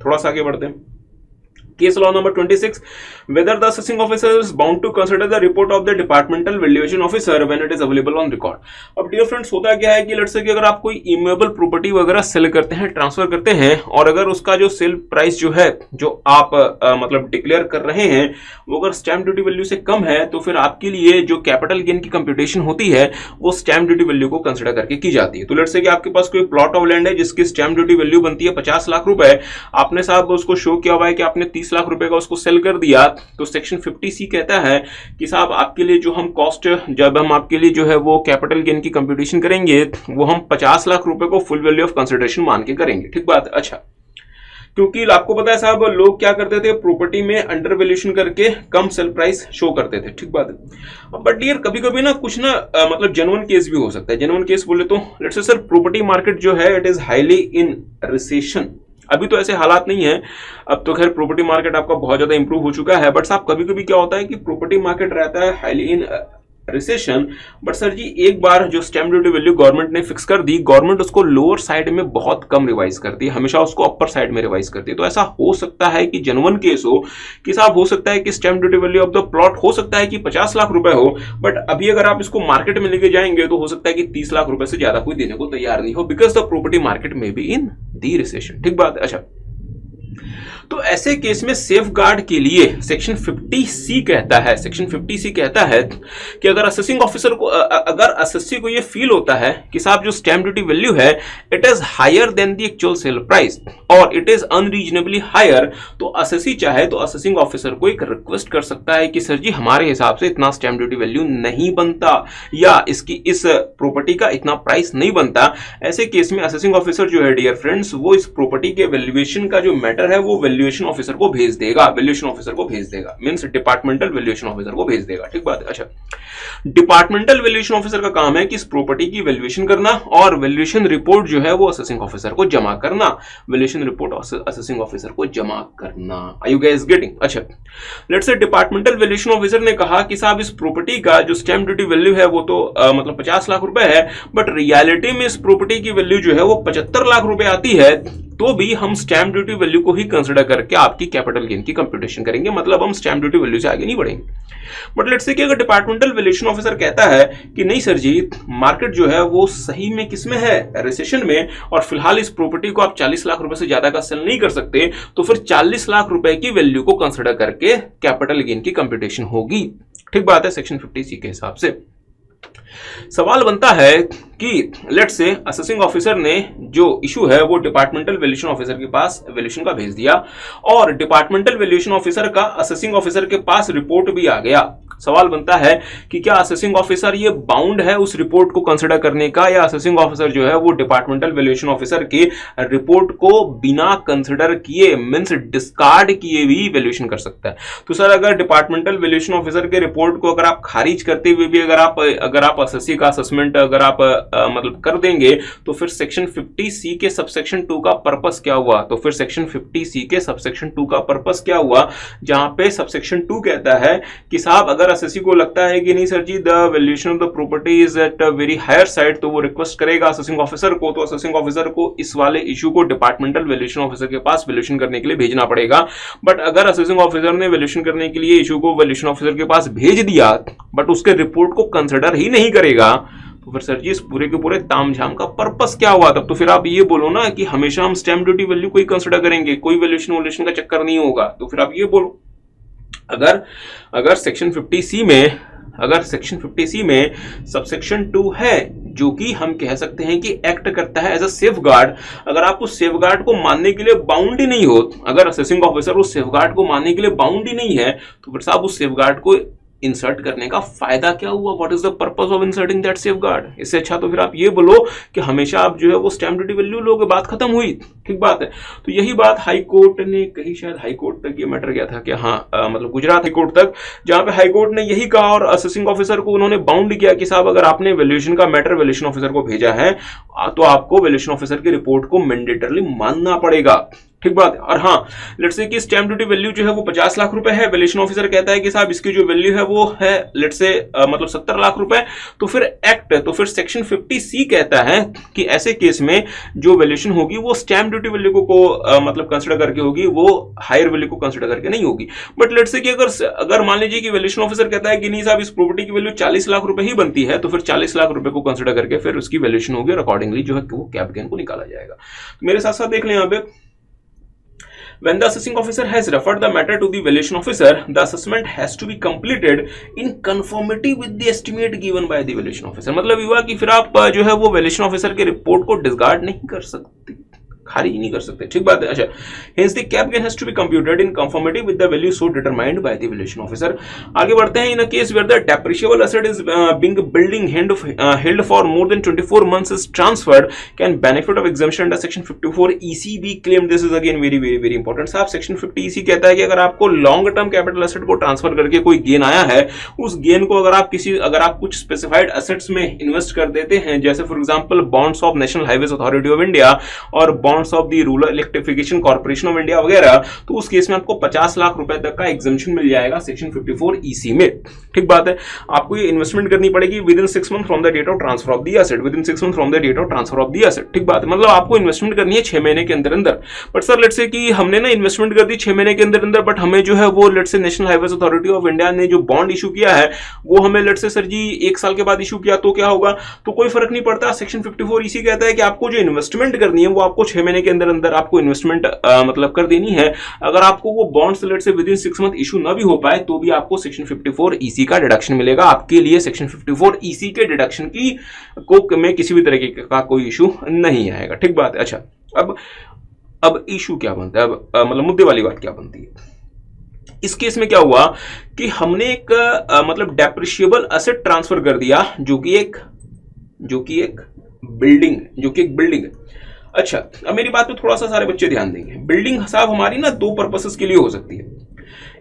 S1: थोड़ा सा आगे बढ़ते हैं। Case law number 26, whether the assessing officer is bound to consider the report of the departmental valuation officer when it is available on record। अब डियर फ्रेंड्स होता क्या है कि लेट्स से कि अगर आप कोई इमूवेबल प्रॉपर्टी वगैरह सेल करते हैं, ट्रांसफर करते हैं, और अगर उसका जो सेल प्राइस जो है जो आप मतलब डिक्लेयर कर रहे हैं वो अगर स्टैम्प ड्यूटी वैल्यू से कम है, तो फिर आपके लिए जो कैपिटल गेन की कंप्यूटेशन होती है वो स्टैम्प ड्यूटी वैल्यू को कंसिडर करके की जाती है। तो लेट्स से कि आपके पास कोई प्लॉट ऑफ लैंड है जिसकी स्टैम्प ड्यूटी वैल्यू बनती है 50 लाख रुपए, आपने साहब उसको शो किया हुआ है कि आपने 30 लाख रुपए का उसको सेल कर दिया, तो सेक्शन 50C कहता है कि साहब आपके लिए जो हम कॉस्ट, जब हम आपके लिए जो है वो कैपिटल गेन की कंप्यूटेशन करेंगे वो हम 50 लाख रुपए को फुल वैल्यू ऑफ कंसिडरेशन मान के करेंगे। ठीक बात। अच्छा, क्योंकि आपको पता है साहब लोग क्या करते थे, प्रॉपर्टी में अंडर वैल्यूएशन करके कम सेल प्राइस शो करते थे। ठीक बात है। बट यार कभी कभी ना कुछ ना मतलब जेन्युइन केस भी हो सकता है। जेन्युइन केस बोले तो let's say sir property market जो है it is highly in recession. अभी तो ऐसे हालात नहीं है, अब तो खैर प्रॉपर्टी मार्केट आपका बहुत ज्यादा इंप्रूव हो चुका है, बट साहब कभी कभी क्या होता है कि प्रॉपर्टी मार्केट रहता है highly in recession, but sir जी एक बार जो स्टैम्प ड्यूटी वैल्यू गवर्नमेंट ने फिक्स कर दी, गवर्नमेंट उसको लोअर साइड में बहुत कम रिवाइज करती है, हमेशा उसको अपर साइड में रिवाइज करती है। तो ऐसा हो सकता है कि जेन्युइन केस हो कि साहब हो सकता है कि stamp duty value of the plot हो सकता है कि 50 लाख रुपए हो, बट अभी अगर आप इसको मार्केट में लेके जाएंगे तो हो सकता है कि 30 लाख रुपए से ज्यादा कोई देने को तैयार नहीं हो, बिकॉज द प्रॉपर्टी मार्केट में बी इन दी रिसेशन। ठीक बात। अच्छा, तो ऐसे केस में सेफ गार्ड के लिए सेक्शन 50C कहता है, सेक्शन 50C कहता है कि अगर असेसिंग ऑफिसर को अगर असेसी को ये फील होता है कि साहब जो स्टैम्प ड्यूटी वैल्यू है it is higher than the actual sale price और इट इज अनरीजनेबली हायर, तो असेसी चाहे तो असेसिंग ऑफिसर को एक रिक्वेस्ट कर सकता है कि सर जी हमारे हिसाब से इतना स्टैम्प ड्यूटी वैल्यू नहीं बनता या इसकी इस प्रॉपर्टी का इतना प्राइस नहीं बनता। ऐसे केस में असेसिंग ऑफिसर जो है डियर फ्रेंड्स वो इस प्रॉपर्टी के वैल्यूएशन का जो मैटर है वो वैल्यूएशन ऑफिसर को भेज देगा, वैल्यूएशन ऑफिसर को भेज देगा, मींस डिपार्टमेंटल वैल्यूएशन ऑफिसर को भेज देगा। ठीक बात है। अच्छा, डिपार्टमेंटल वैल्यूएशन ऑफिसर का काम है कि इस प्रॉपर्टी की वैल्यूएशन करना और वैल्यूएशन रिपोर्ट जो है वो असेसिंग ऑफिसर को जमा करना, वैल्यूएशन रिपोर्ट असेसिंग ऑफिसर को जमा करना। Are you guys getting? अच्छा, let's say departmental valuation officer ने कहा कि साहब इस प्रॉपर्टी का जो स्टैम्प ड्यूटी वैल्यू है वो तो मतलब 50 लाख रुपए है, बट रियलिटी में इस प्रॉपर्टी की वैल्यू जो है वो 75 लाख रुपए आती है, तो भी हम स्टैम्प ड्यूटी वैल्यू को ही कंसीडर करके आपकी कैपिटल गेन की कंप्यूटेशन करेंगे, मतलब हम स्टैम्प ड्यूटी वैल्यू से आगे नहीं बढ़ेंगे। बट लेट्स से कि अगर डिपार्टमेंटल वैल्यूएशन ऑफिसर कहता है कि नहीं सर जी मार्केट जो है वो सही में किसमें है, रिसेशन में, और फिलहाल इस प्रॉपर्टी को आप 40 लाख रुपए से ज्यादा का सेल नहीं कर सकते, तो फिर 40 लाख रुपए की वैल्यू को कंसीडर करके कैपिटल गेन की कंप्यूटेशन होगी। ठीक बात है, सेक्शन 50C के हिसाब से। सवाल बनता है कि लेट्स से असेसिंग ऑफिसर ने जो इशू है वो डिपार्टमेंटल वैल्यूएशन ऑफिसर के पास वैल्यूएशन का भेज दिया और डिपार्टमेंटल वैल्यूएशन ऑफिसर का असेसिंग ऑफिसर के पास रिपोर्ट भी आ गया। सवाल बनता है कि क्या असेसिंग ऑफिसर ये बाउंड है उस रिपोर्ट को कंसीडर करने का, या असेसिंग ऑफिसर जो है वो डिपार्टमेंटल वैल्यूएशन ऑफिसर के रिपोर्ट को बिना कंसीडर किए मींस डिस्कार्ड किए भी वैल्यूएशन कर सकता है। तो सर अगर डिपार्टमेंटल वैल्यूएशन ऑफिसर के रिपोर्ट को अगर आप खारिज करते हुए भी अगर आप असेसी का असेसमेंट अगर आप मतलब कर देंगे, तो फिर सेक्शन 50C के सबसेक्शन 2 का पर्पस क्या हुआ? तो फिर सेक्शन 50C के सबसेक्शन 2 का पर्पस क्या हुआ, जहां पे सबसेक्शन 2 कहता है कि साहब अगर असेसी को लगता है कि नहीं sir ji the valuation of the property is at a very higher side, तो वो रिक्वेस्ट करेगा असेसिंग ऑफिसर को, तो असेसिंग ऑफिसर को इस वाले इशू को डिपार्टमेंटल वैल्यूएशन ऑफिसर के पास वैल्यूएशन करने के लिए भेजना पड़ेगा। बट अगर असेसिंग ऑफिसर ने वैल्यूएशन करने के लिए इशू को वैल्यूएशन ऑफिसर के पास भेज दिया बट उसके रिपोर्ट को कंसिडर ही नहीं करेगा, तो फिर सर जी इस पूरे के पूरे तामझाम का पर्पस क्या हुआ? तब तो फिर आप ये बोलो ना कि हमेशा हम स्टैम्प ड्यूटी वैल्यू को ही कंसिडर करेंगे, कोई वैल्यूएशन का चक्कर नहीं होगा। तो फिर आप ये बोलो अगर सेक्शन 50C में सबसेक्शन 2 है जो कि हम कह सकते हैं कि एक्ट करता है एज अ सेफ गार्ड, अगर आप उस सेफ गार्ड को मानने के लिए बाउंड ही नहीं हो, अगर असेसिंग ऑफिसर उस सेफ गार्ड को मानने के लिए बाउंड ही नहीं है, तो फिर साहब उस सेफ गार्ड को इंसर्ट करने का फायदा क्या हुआ? What is the purpose of inserting that safe guard? इससे अच्छा तो फिर आप ये बोलो कि हमेशा आप जो है वो स्टैम्प ड्यूटी वैल्यू लोगे, बात खत्म हुई। ठीक बात है। तो यही बात हाई कोर्ट ने कही, शायद हाई कोर्ट तक ये मैटर गया था कि हाँ मतलब गुजरात हाई कोर्ट तक, जहां पे हाई कोर्ट ने यही कहा और असेसिंग ऑफिसर को उन्होंने बाउंड किया कि साहब अगर आपने वैल्यूएशन का मैटर वैल्यूएशन ऑफिसर को भेजा है तो आपको वैल्यूएशन ऑफिसर की रिपोर्ट को मैंडेटरली मानना पड़ेगा। ठीक बात है। और हाँ, लेट्स से कि स्टैम्प ड्यूटी वैल्यू जो है वो 50 लाख रुपए है, वैल्यूएशन ऑफिसर कहता है कि साहब इसकी जो वैल्यू है वो है लेट्स से मतलब 70 लाख रुपए, तो फिर एक्ट, तो फिर सेक्शन 50C कहता है कि ऐसे केस में जो वैल्यूएशन होगी वो स्टैम्प ड्यूटी वैल्यू को मतलब कंसिडर करके होगी, वो हायर वैल्यू को कंसिडर करके नहीं होगी। बट लेट्स से कि अगर मान लीजिए कि वैल्यूएशन ऑफिसर कहता है कि नहीं साहब इस प्रॉपर्टी की वैल्यू 40 लाख रुपए ही बनती है, तो फिर 40 लाख रुपए को कंसिडर करके फिर उसकी वैल्यूएशन होगी और अकॉर्डिंगली जो है वो कैप गेन को निकाला जाएगा। तो मेरे साथ साथ देख लें यहाँ पे, when the assessing officer has referred the matter to the valuation officer, the assessment has to be completed in conformity with the estimate given by the valuation officer। मतलब ये हुआ कि फिर आप जो है वो valuation officer के रिपोर्ट को डिसगार्ड नहीं कर सकते, खारिज नहीं कर सकते, ठीक बात है। अच्छा, hence the cap gain has to be computed in conformity with the value so determined by the valuation officer। आगे बढ़ते हैं। in a case where the depreciable asset is being building held for more than 24 months is transferred, can benefit of exemption under section 54 EC be claimed? This is again very very very important। साहब section 50 EC कहता है कि अगर आपको long term capital asset को transfer करके कोई gain आया है, उस गेन को अगर आप कुछ स्पेसिफाइड एसेट्स में इन्वेस्ट कर देते हैं, जैसे for example bonds of national highways authority of India और bonds of the rural electrification corporation of India वगैरह, तो उस केस में आपको 50 लाख रुपए तक का एग्जेम्पशन मिल जाएगा सेक्शन 54 EC में, ठीक बात है। आपको ये इन्वेस्टमेंट करनी पड़ेगी within 6 month from the date of transfer of the asset, within 6 month from the date of transfer of the asset, ठीक बात है। मतलब आपको इन्वेस्टमेंट करनी है 6 महीने के अंदर अंदर। बट सर लेट्स से कि हमने ना इन्वेस्टमेंट कर दी 6 महीने के अंदर अंदर, बट हमें जो है वो let's say national highways authority of India ने जो बॉन्ड इशू किया है वो हमें लेट्स से सर जी 1 साल के बाद इशू किया, तो क्या होगा? तो कोई फर्क नहीं पड़ता। सेक्शन 54 EC कहता है कि आपको जो इन्वेस्टमेंट करनी है वो आपको 6 महीने के अंदर अंदर आपको इन्वेस्टमेंट मतलब कर देनी है। अगर आपको वो बॉन्ड्स लेट से विद इन 6 मंथ इशू ना भी हो पाए तो भी आपको सेक्शन 54 EC का डिडक्शन मिलेगा। आपके लिए सेक्शन 54 EC के डिडक्शन की को में किसी भी तरीके का कोई इशू नहीं आएगा, ठीक बात है। अच्छा, अब इशू क्या बनता है, अब मतलब मुद्दे वाली बात क्या बनती है? इस केस में क्या हुआ कि हमने एक मतलब डेप्रिशिएबल एसेट ट्रांसफर कर दिया जो कि एक बिल्डिंग है। अच्छा, अब मेरी बात पे थोड़ा सा सारे बच्चे ध्यान देंगे। बिल्डिंग साहब हमारी ना 2 पर्पसेस के लिए हो सकती है।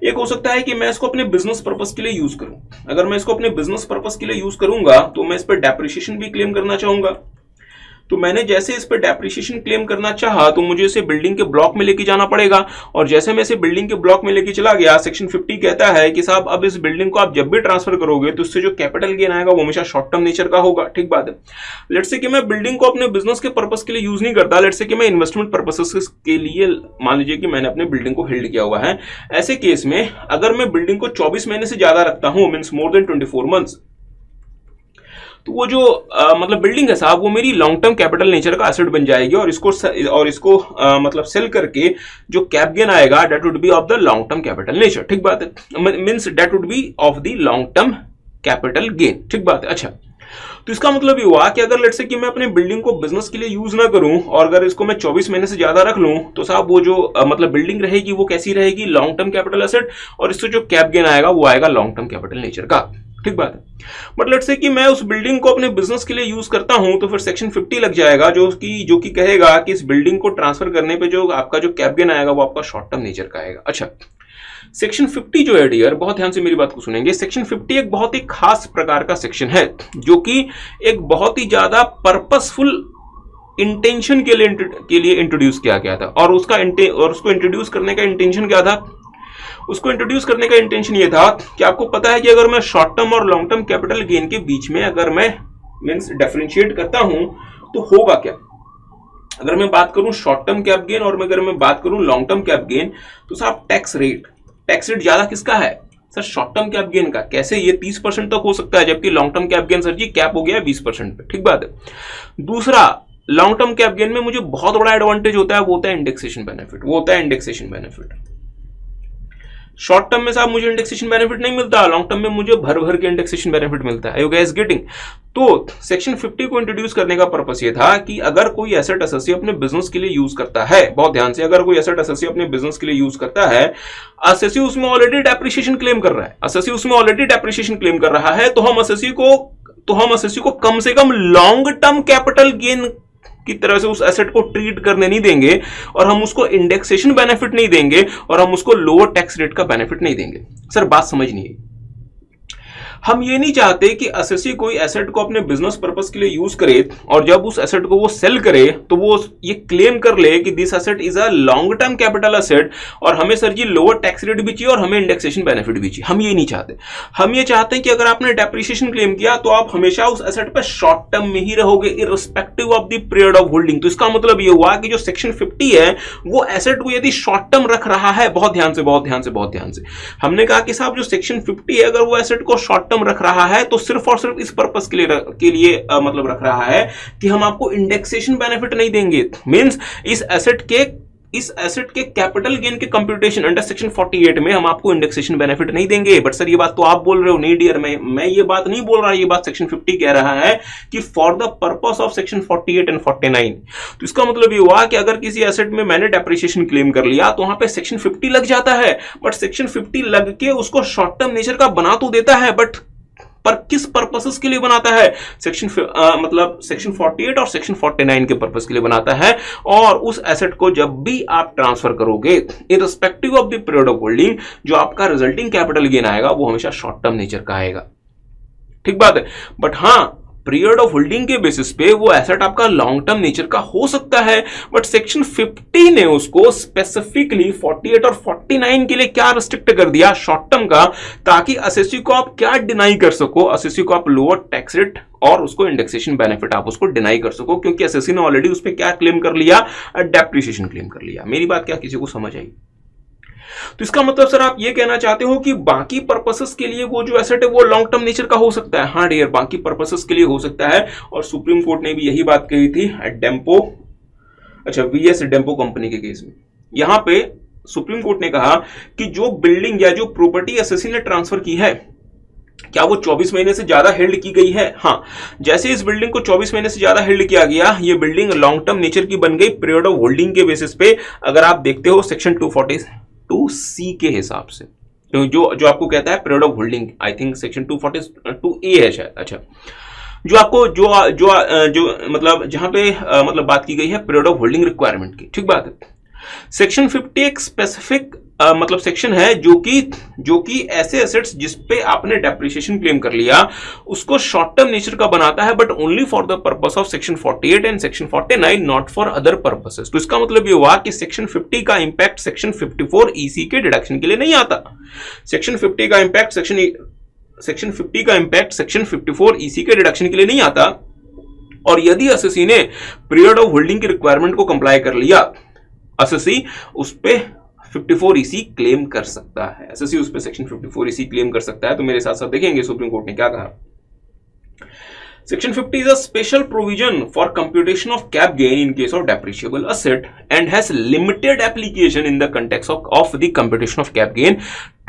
S1: एक हो सकता है कि मैं इसको अपने बिजनेस पर्पस के लिए यूज करूं। अगर मैं इसको अपने बिजनेस पर्पस के लिए यूज करूंगा तो मैं इस पर डेप्रिसिएशन भी क्लेम करना चाहूंगा। तो मैंने जैसे इस पर डेप्रिसिएशन क्लेम करना चाहा तो मुझे इसे बिल्डिंग के ब्लॉक में लेके जाना पड़ेगा, और जैसे मैं इसे बिल्डिंग के ब्लॉक में लेके चला गया, सेक्शन 50 कहता है कि साहब अब इस बिल्डिंग को आप जब भी ट्रांसफर करोगे तो उससे जो कैपिटल गेन आएगा वो हमेशा शॉर्ट टर्म नेचर का होगा, ठीक बात है। लेट्स से कि मैं बिल्डिंग को अपने बिजनेस के पर्पस के लिए यूज नहीं करता, लेट्स से कि मैं इन्वेस्टमेंट पर्पसेस के लिए मान लीजिए कि मैंने अपने बिल्डिंग को होल्ड किया हुआ है। ऐसे केस में अगर मैं बिल्डिंग को 24 महीने से ज्यादा रखता हूं, मींस मोर देन 24 मंथ्स, तो वो जो मतलब बिल्डिंग है साहब वो मेरी लॉन्ग टर्म कैपिटल नेचर का एसेट बन जाएगी, और इसको मतलब सेल करके जो कैप गेन आएगा that would B of the long term capital nature, ठीक बात है। Means that would B of the long term capital gain, ठीक बात है। अच्छा, तो इसका मतलब ये हुआ कि अगर लेट्स से कि मैं अपने बिल्डिंग को बिजनेस के लिए यूज ना करूं और अगर इसको मैं 24 महीने से ज्यादा रख लूं तो साहब वो जो मतलब बिल्डिंग रहेगी वो कैसी रहेगी? लॉन्ग टर्म कैपिटल एसेट, और इससे जो कैप गेन आएगा वो आएगा लॉन्ग टर्म कैपिटल नेचर का, ठीक बात है। बट लेट्स से कि मैं उस बिल्डिंग को अपने बिजनेस के लिए यूज करता हूं तो फिर सेक्शन 50 लग जाएगा जो कि कहेगा कि इस बिल्डिंग को ट्रांसफर करने पे जो आपका जो कैप गेन आएगा वो आपका शॉर्ट टर्म नेचर का आएगा। अच्छा, सेक्शन 50 जो है डियर, बहुत ध्यान से मेरी बात को सुनेंगे। सेक्शन 50 एक बहुत ही खास प्रकार का सेक्शन है जो कि एक बहुत ही ज्यादा पर्पसफुल इंटेंशन के लिए इंट्रोड्यूस किया गया था, और उसको इंट्रोड्यूस करने का इंटेंशन क्या था? उसको इंट्रोड्यूस करने का इंटेंशन ये था कि आपको पता है कि अगर मैं शॉर्ट टर्म और लॉन्ग टर्म कैपिटल गेन के बीच में अगर मैं मींस डिफरेंशिएट करता हूं तो होगा क्या? अगर मैं बात करूं शॉर्ट टर्म कैप गेन और अगर मैं बात करूं लॉन्ग टर्म कैप गेन, तो साहब टैक्स रेट ज्यादा किसका है? Sir short term cap gain का। कैसे? ये 30% तक हो सकता है, जबकि long term cap gain sir जी कैप हो गया 20% पे, ठीक बात है। दूसरा, लॉन्ग टर्म कैप गेन में मुझे बहुत बड़ा एडवांटेज होता है, वो होता है इंडेक्सेशन बेनिफिट। शॉर्ट टर्म में साहब मुझे इंडेक्सेशन बेनिफिट नहीं मिलता, लॉन्ग टर्म में मुझे भर भर के इंडेक्सेशन बेनिफिट मिलता है। You guys getting? तो सेक्शन 50 को इंट्रोड्यूस करने का पर्पस ये था कि अगर कोई एसेट एसएससी अपने बिजनेस के लिए यूज करता है, बहुत ध्यान से, अगर कोई एसेट एसएससी अपने बिजनेस के लिए यूज करता है, एसएससी उसमें ऑलरेडी डेप्रिसिएशन क्लेम कर रहा है, तो हम एसएससी को कम से कम लॉन्ग टर्म कैपिटल गेन की तरह से उस एसेट को ट्रीट करने नहीं देंगे, और हम उसको इंडेक्सेशन बेनिफिट नहीं देंगे, और हम उसको लोअर टैक्स रेट का बेनिफिट नहीं देंगे। सर बात समझ नहीं है। हम ये नहीं चाहते कि एसएससी कोई एसेट को अपने बिजनेस पर्पस के लिए यूज करे और जब उस एसेट को वो सेल करे तो वो ये क्लेम कर ले कि this asset is a long term capital asset और हमें सर जी लोअर टैक्स रेट भी चाहिए और हमें इंडेक्सेशन बेनिफिट भी चाहिए। हम ये नहीं चाहते। हम ये चाहते हैं कि अगर आपने डेप्रिसिएशन क्लेम किया तो आप हमेशा उस एसेट पर शॉर्ट टर्म में ही रहोगे irrespective of the period of holding. तो इसका मतलब ये हुआ कि जो सेक्शन 50 है वो एसेट को यदि शॉर्ट टर्म रख रहा है, बहुत ध्यान से हमने कहा कि साहब जो सेक्शन 50 है अगर वो एसेट को शॉर्ट टर्म रख रहा है तो सिर्फ और सिर्फ इस पर्पस के लिए मतलब रख रहा है कि हम आपको इंडेक्सेशन बेनिफिट नहीं देंगे। मींस इस एसेट के कैपिटल गेन के कंप्यूटेशन अंडर सेक्शन 48 में हम आपको इंडेक्सेशन बेनिफिट नहीं देंगे। बट सर ये बात तो आप बोल रहे हो। नहीं डियर, मैं ये बात नहीं बोल रहा, ये बात सेक्शन 50 कह रहा है कि for the purpose of section 48 and 49। तो इसका मतलब ये हुआ कि अगर किसी एसेट में मैंने डेप्रिसिएशन क्लेम कर लिया तो वहां पे सेक्शन 50 लग जाता है, बट सेक्शन 50 लग के उसको शॉर्ट टर्म नेचर का बना तो देता है, बट पर किस पर्पसेस के लिए बनाता है? मतलब सेक्शन 48 और सेक्शन 49 के पर्पस के लिए बनाता है। और उस एसेट को जब भी आप ट्रांसफर करोगे irrespective of the period of holding, जो आपका रिजल्टिंग कैपिटल गेन आएगा वो हमेशा शॉर्ट टर्म नेचर का आएगा। ठीक बात है। बट हाँ, पीरियड ऑफ होल्डिंग के बेसिस पे वो एसेट आपका लॉन्ग टर्म नेचर का हो सकता है, बट सेक्शन 50 ने उसको स्पेसिफिकली 48 और 49 के लिए क्या रिस्ट्रिक्ट कर दिया? शॉर्ट टर्म का, ताकि एसएससी को आप क्या डिनाई कर सको? एसएससी को आप लोअर टैक्स रेट और उसको इंडेक्सेशन बेनिफिट आप उसको डिनाई कर सको, क्योंकि एसएससी ने ऑलरेडी उस पर क्या क्लेम कर लिया? डेप्रिसिएशन क्लेम कर लिया। मेरी बात क्या किसी को समझ आई? तो इसका मतलब सर आप ये कहना चाहते हो कि बाकी पर्पसेस के लिए वो जो एसेट है वो लॉन्ग टर्म नेचर का हो सकता है? हाँ डियर, बाकी पर्पसेस के लिए हो सकता है। और सुप्रीम कोर्ट ने भी यही बात कही थी वीएस डेम्पो कंपनी के केस में। यहां पे सुप्रीम कोर्ट ने कहा कि जो बिल्डिंग या जो प्रॉपर्टी एसएससी ने ट्रांसफर की है, क्या वो 24 महीने से ज्यादा हेल्ड की गई है? हाँ, जैसे इस बिल्डिंग को 24 महीने से ज्यादा हेल्ड किया गया, ये बिल्डिंग लॉन्ग टर्म नेचर की बन गई पीरियड ऑफ होल्डिंग के बेसिस पे। अगर आप देखते हो सेक्शन 242C के हिसाब से, तो जो आपको कहता है period of holding, I think section 242A है शायद। अच्छा, जो आपको जो मतलब जहां पे मतलब बात की गई है पीरियड ऑफ होल्डिंग रिक्वायरमेंट की। ठीक बात है। सेक्शन 50 एक स्पेसिफिक मतलब सेक्शन है जो कि ऐसे एसेट्स जिस पे आपने डेप्रिसिएशन क्लेम कर लिया उसको शॉर्ट टर्म नेचर का बनाता है, but only for the purpose of section 48 and section 49, not for other purposes. तो इसका मतलब ये हुआ कि सेक्शन 50 का इंपैक्ट सेक्शन 54 ईसी के डिडक्शन के लिए नहीं आता। सेक्शन 50 का इंपैक्ट सेक्शन 54 ईसी के डिडक्शन के लिए नहीं आता। और यदि एसएससी ने पीरियड ऑफ होल्डिंग की रिक्वायरमेंट को कंप्लाई कर लिया, एसएससी उस पे 54 ईसी क्लेम कर सकता है। एसएससी उस पे सेक्शन 54 ईसी क्लेम कर सकता है। तो मेरे साथ साथ देखेंगे सुप्रीम कोर्ट ने क्या कहा। Section 50 is a special provision for computation of cap gain in case of depreciable asset and has limited application in the context of the computation of cap gain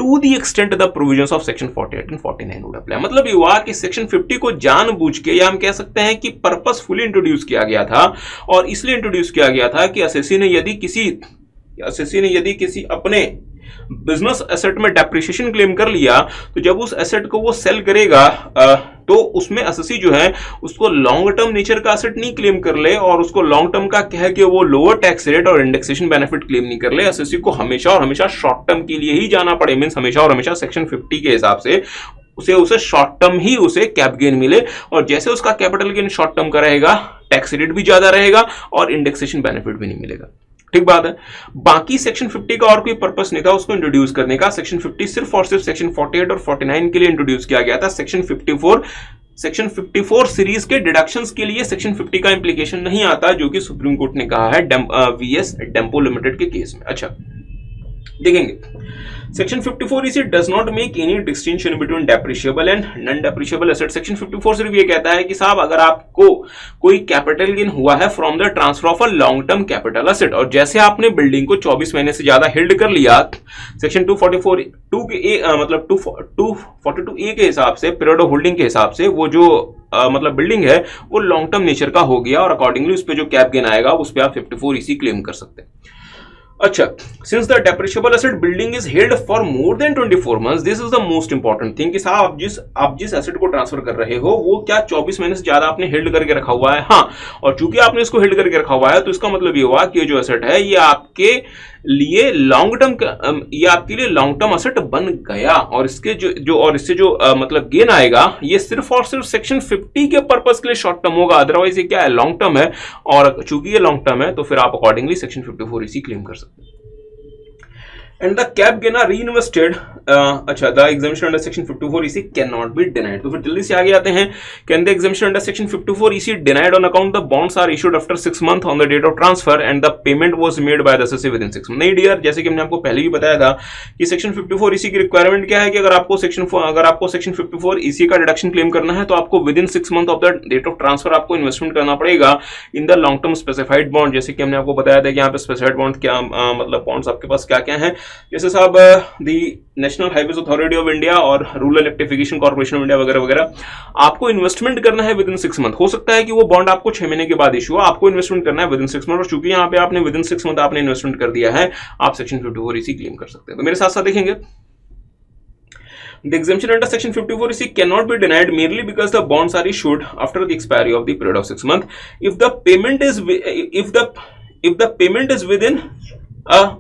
S1: to the extent the provisions of section 48 and 49 would apply। मतलब ये हुआ कि section 50 को जानबूझ के, या हम कह सकते हैं कि पर्पसफुली इंट्रोड्यूस किया गया था। और इसलिए इंट्रोड्यूस किया गया था कि एसएससी ने यदि किसी अपने बिजनेस एसेट में डेप्रिसिएशन क्लेम कर लिया, तो जब उस एसेट को वो सेल करेगा तो उसमें एसएससी जो है उसको लॉन्ग टर्म नेचर का एसेट नहीं क्लेम कर ले और उसको लॉन्ग टर्म का कह के वो लोअर टैक्स रेट और इंडेक्सेशन बेनिफिट क्लेम नहीं कर ले। एसएससी को हमेशा और हमेशा शॉर्ट टर्म के लिए ही जाना पड़े। मींस हमेशा और हमेशा सेक्शन 50 के हिसाब से उसे शॉर्ट टर्म ही उसे कैप गेन मिले, और जैसे उसका कैपिटल गेन शॉर्ट टर्म का रहेगा, टैक्स रेट भी ज्यादा रहेगा और इंडेक्सेशन बेनिफिट भी नहीं मिलेगा। ठीक बात है। बाकी सेक्शन 50 का और कोई पर्पस नहीं था उसको इंट्रोड्यूस करने का। सेक्शन 50 सिर्फ और सिर्फ सेक्शन 48 और 49 के लिए इंट्रोड्यूस किया गया था। सेक्शन 54 सीरीज के डिडक्शंस के लिए सेक्शन 50 का इंप्लीकेशन नहीं आता, जो कि सुप्रीम कोर्ट ने कहा है वीएस डेम्पो लिमिटेड के केस में। अच्छा, देखेंगे सेक्शन 54 इसी does not make any distinction between depreciable and non depreciable asset. Section 54 सिर्फ ये कहता है कि साहब अगर आपको कोई कैपिटल गेन हुआ है from the transfer of a long term capital asset, और जैसे आपने बिल्डिंग को 24 महीने से ज्यादा हेल्ड कर लिया, सेक्शन 242A के हिसाब से, पीरियड ऑफ होल्डिंग के हिसाब से, वो जो मतलब बिल्डिंग है वो लॉन्ग टर्म नेचर का हो गया और अकॉर्डिंगली उस पर जो कैप गेन आएगा उस पर आप 54 ईसी क्लेम कर सकते हैं। अच्छा, since the depreciable asset building is held for more than 24 months, this is the most important thing कि साहब आप जिस एसेट को ट्रांसफर कर रहे हो वो क्या 24 महीने से ज्यादा आपने हेल्ड करके रखा हुआ है? हाँ, और चूंकि आपने इसको हेल्ड करके रखा हुआ है तो इसका मतलब ये हुआ कि ये जो एसेट है ये आपके लिए लॉन्ग टर्म, ये आपके लिए लॉन्ग टर्म असेट बन गया, और इसके इससे जो मतलब गेन आएगा ये सिर्फ और सिर्फ सेक्शन 50 के पर्पस के लिए शॉर्ट टर्म होगा, अदरवाइज ये क्या है, लॉन्ग टर्म है, और चूंकि ये लॉन्ग टर्म है तो फिर आप अकॉर्डिंगली सेक्शन 54 इसी क्लेम कर सकते हैं। And the cap gain are reinvested, अच्छा, the exemption under section 54 EC cannot be denied। तो फिर जल्दी से आगे आते हैं, can the exemption under section 54 EC denied on account the bonds are issued after 6 months on the date of transfer and the payment was made by the assessee within 6 months। नहीं dear, जैसे कि हमने आपको पहले भी बताया था कि सेक्शन 54 EC की रिक्वायरमेंट क्या है कि अगर आपको सेक्शन 54 EC का डिडक्शन क्लेम करना है तो आपको within 6 month of the date of transfer आपको इन्वेस्टमेंट करना पड़ेगा in the long term specified bond. जैसे कि हमने आपको बताया था कि यहाँ पे स्पेसिफाइड बॉन्ड क्या मतलब बॉन्ड्स आपके पास क्या क्या है, जैसे साहब the national highways authority of India और rural electrification corporation of India वगैरह वगैरह। आपको इन्वेस्टमेंट करना है विद इन 6 मंथ, हो सकता है कि वो बॉन्ड आपको 6 महीने के बाद इशू हो, आपको इन्वेस्टमेंट करना है विद इन 6 मंथ, और चूंकि यहाँ पे आपने विद इन 6 मंथ आपने इन्वेस्टमेंट कर दिया है, आप सेक्शन 54 इसी क्लेम कर सकते हैं। तो मेरे साथ साथ देखेंगे, The exemption under section 54 EC cannot be denied merely because the bonds are issued after the expiry of the period of 6 months if the payment is within a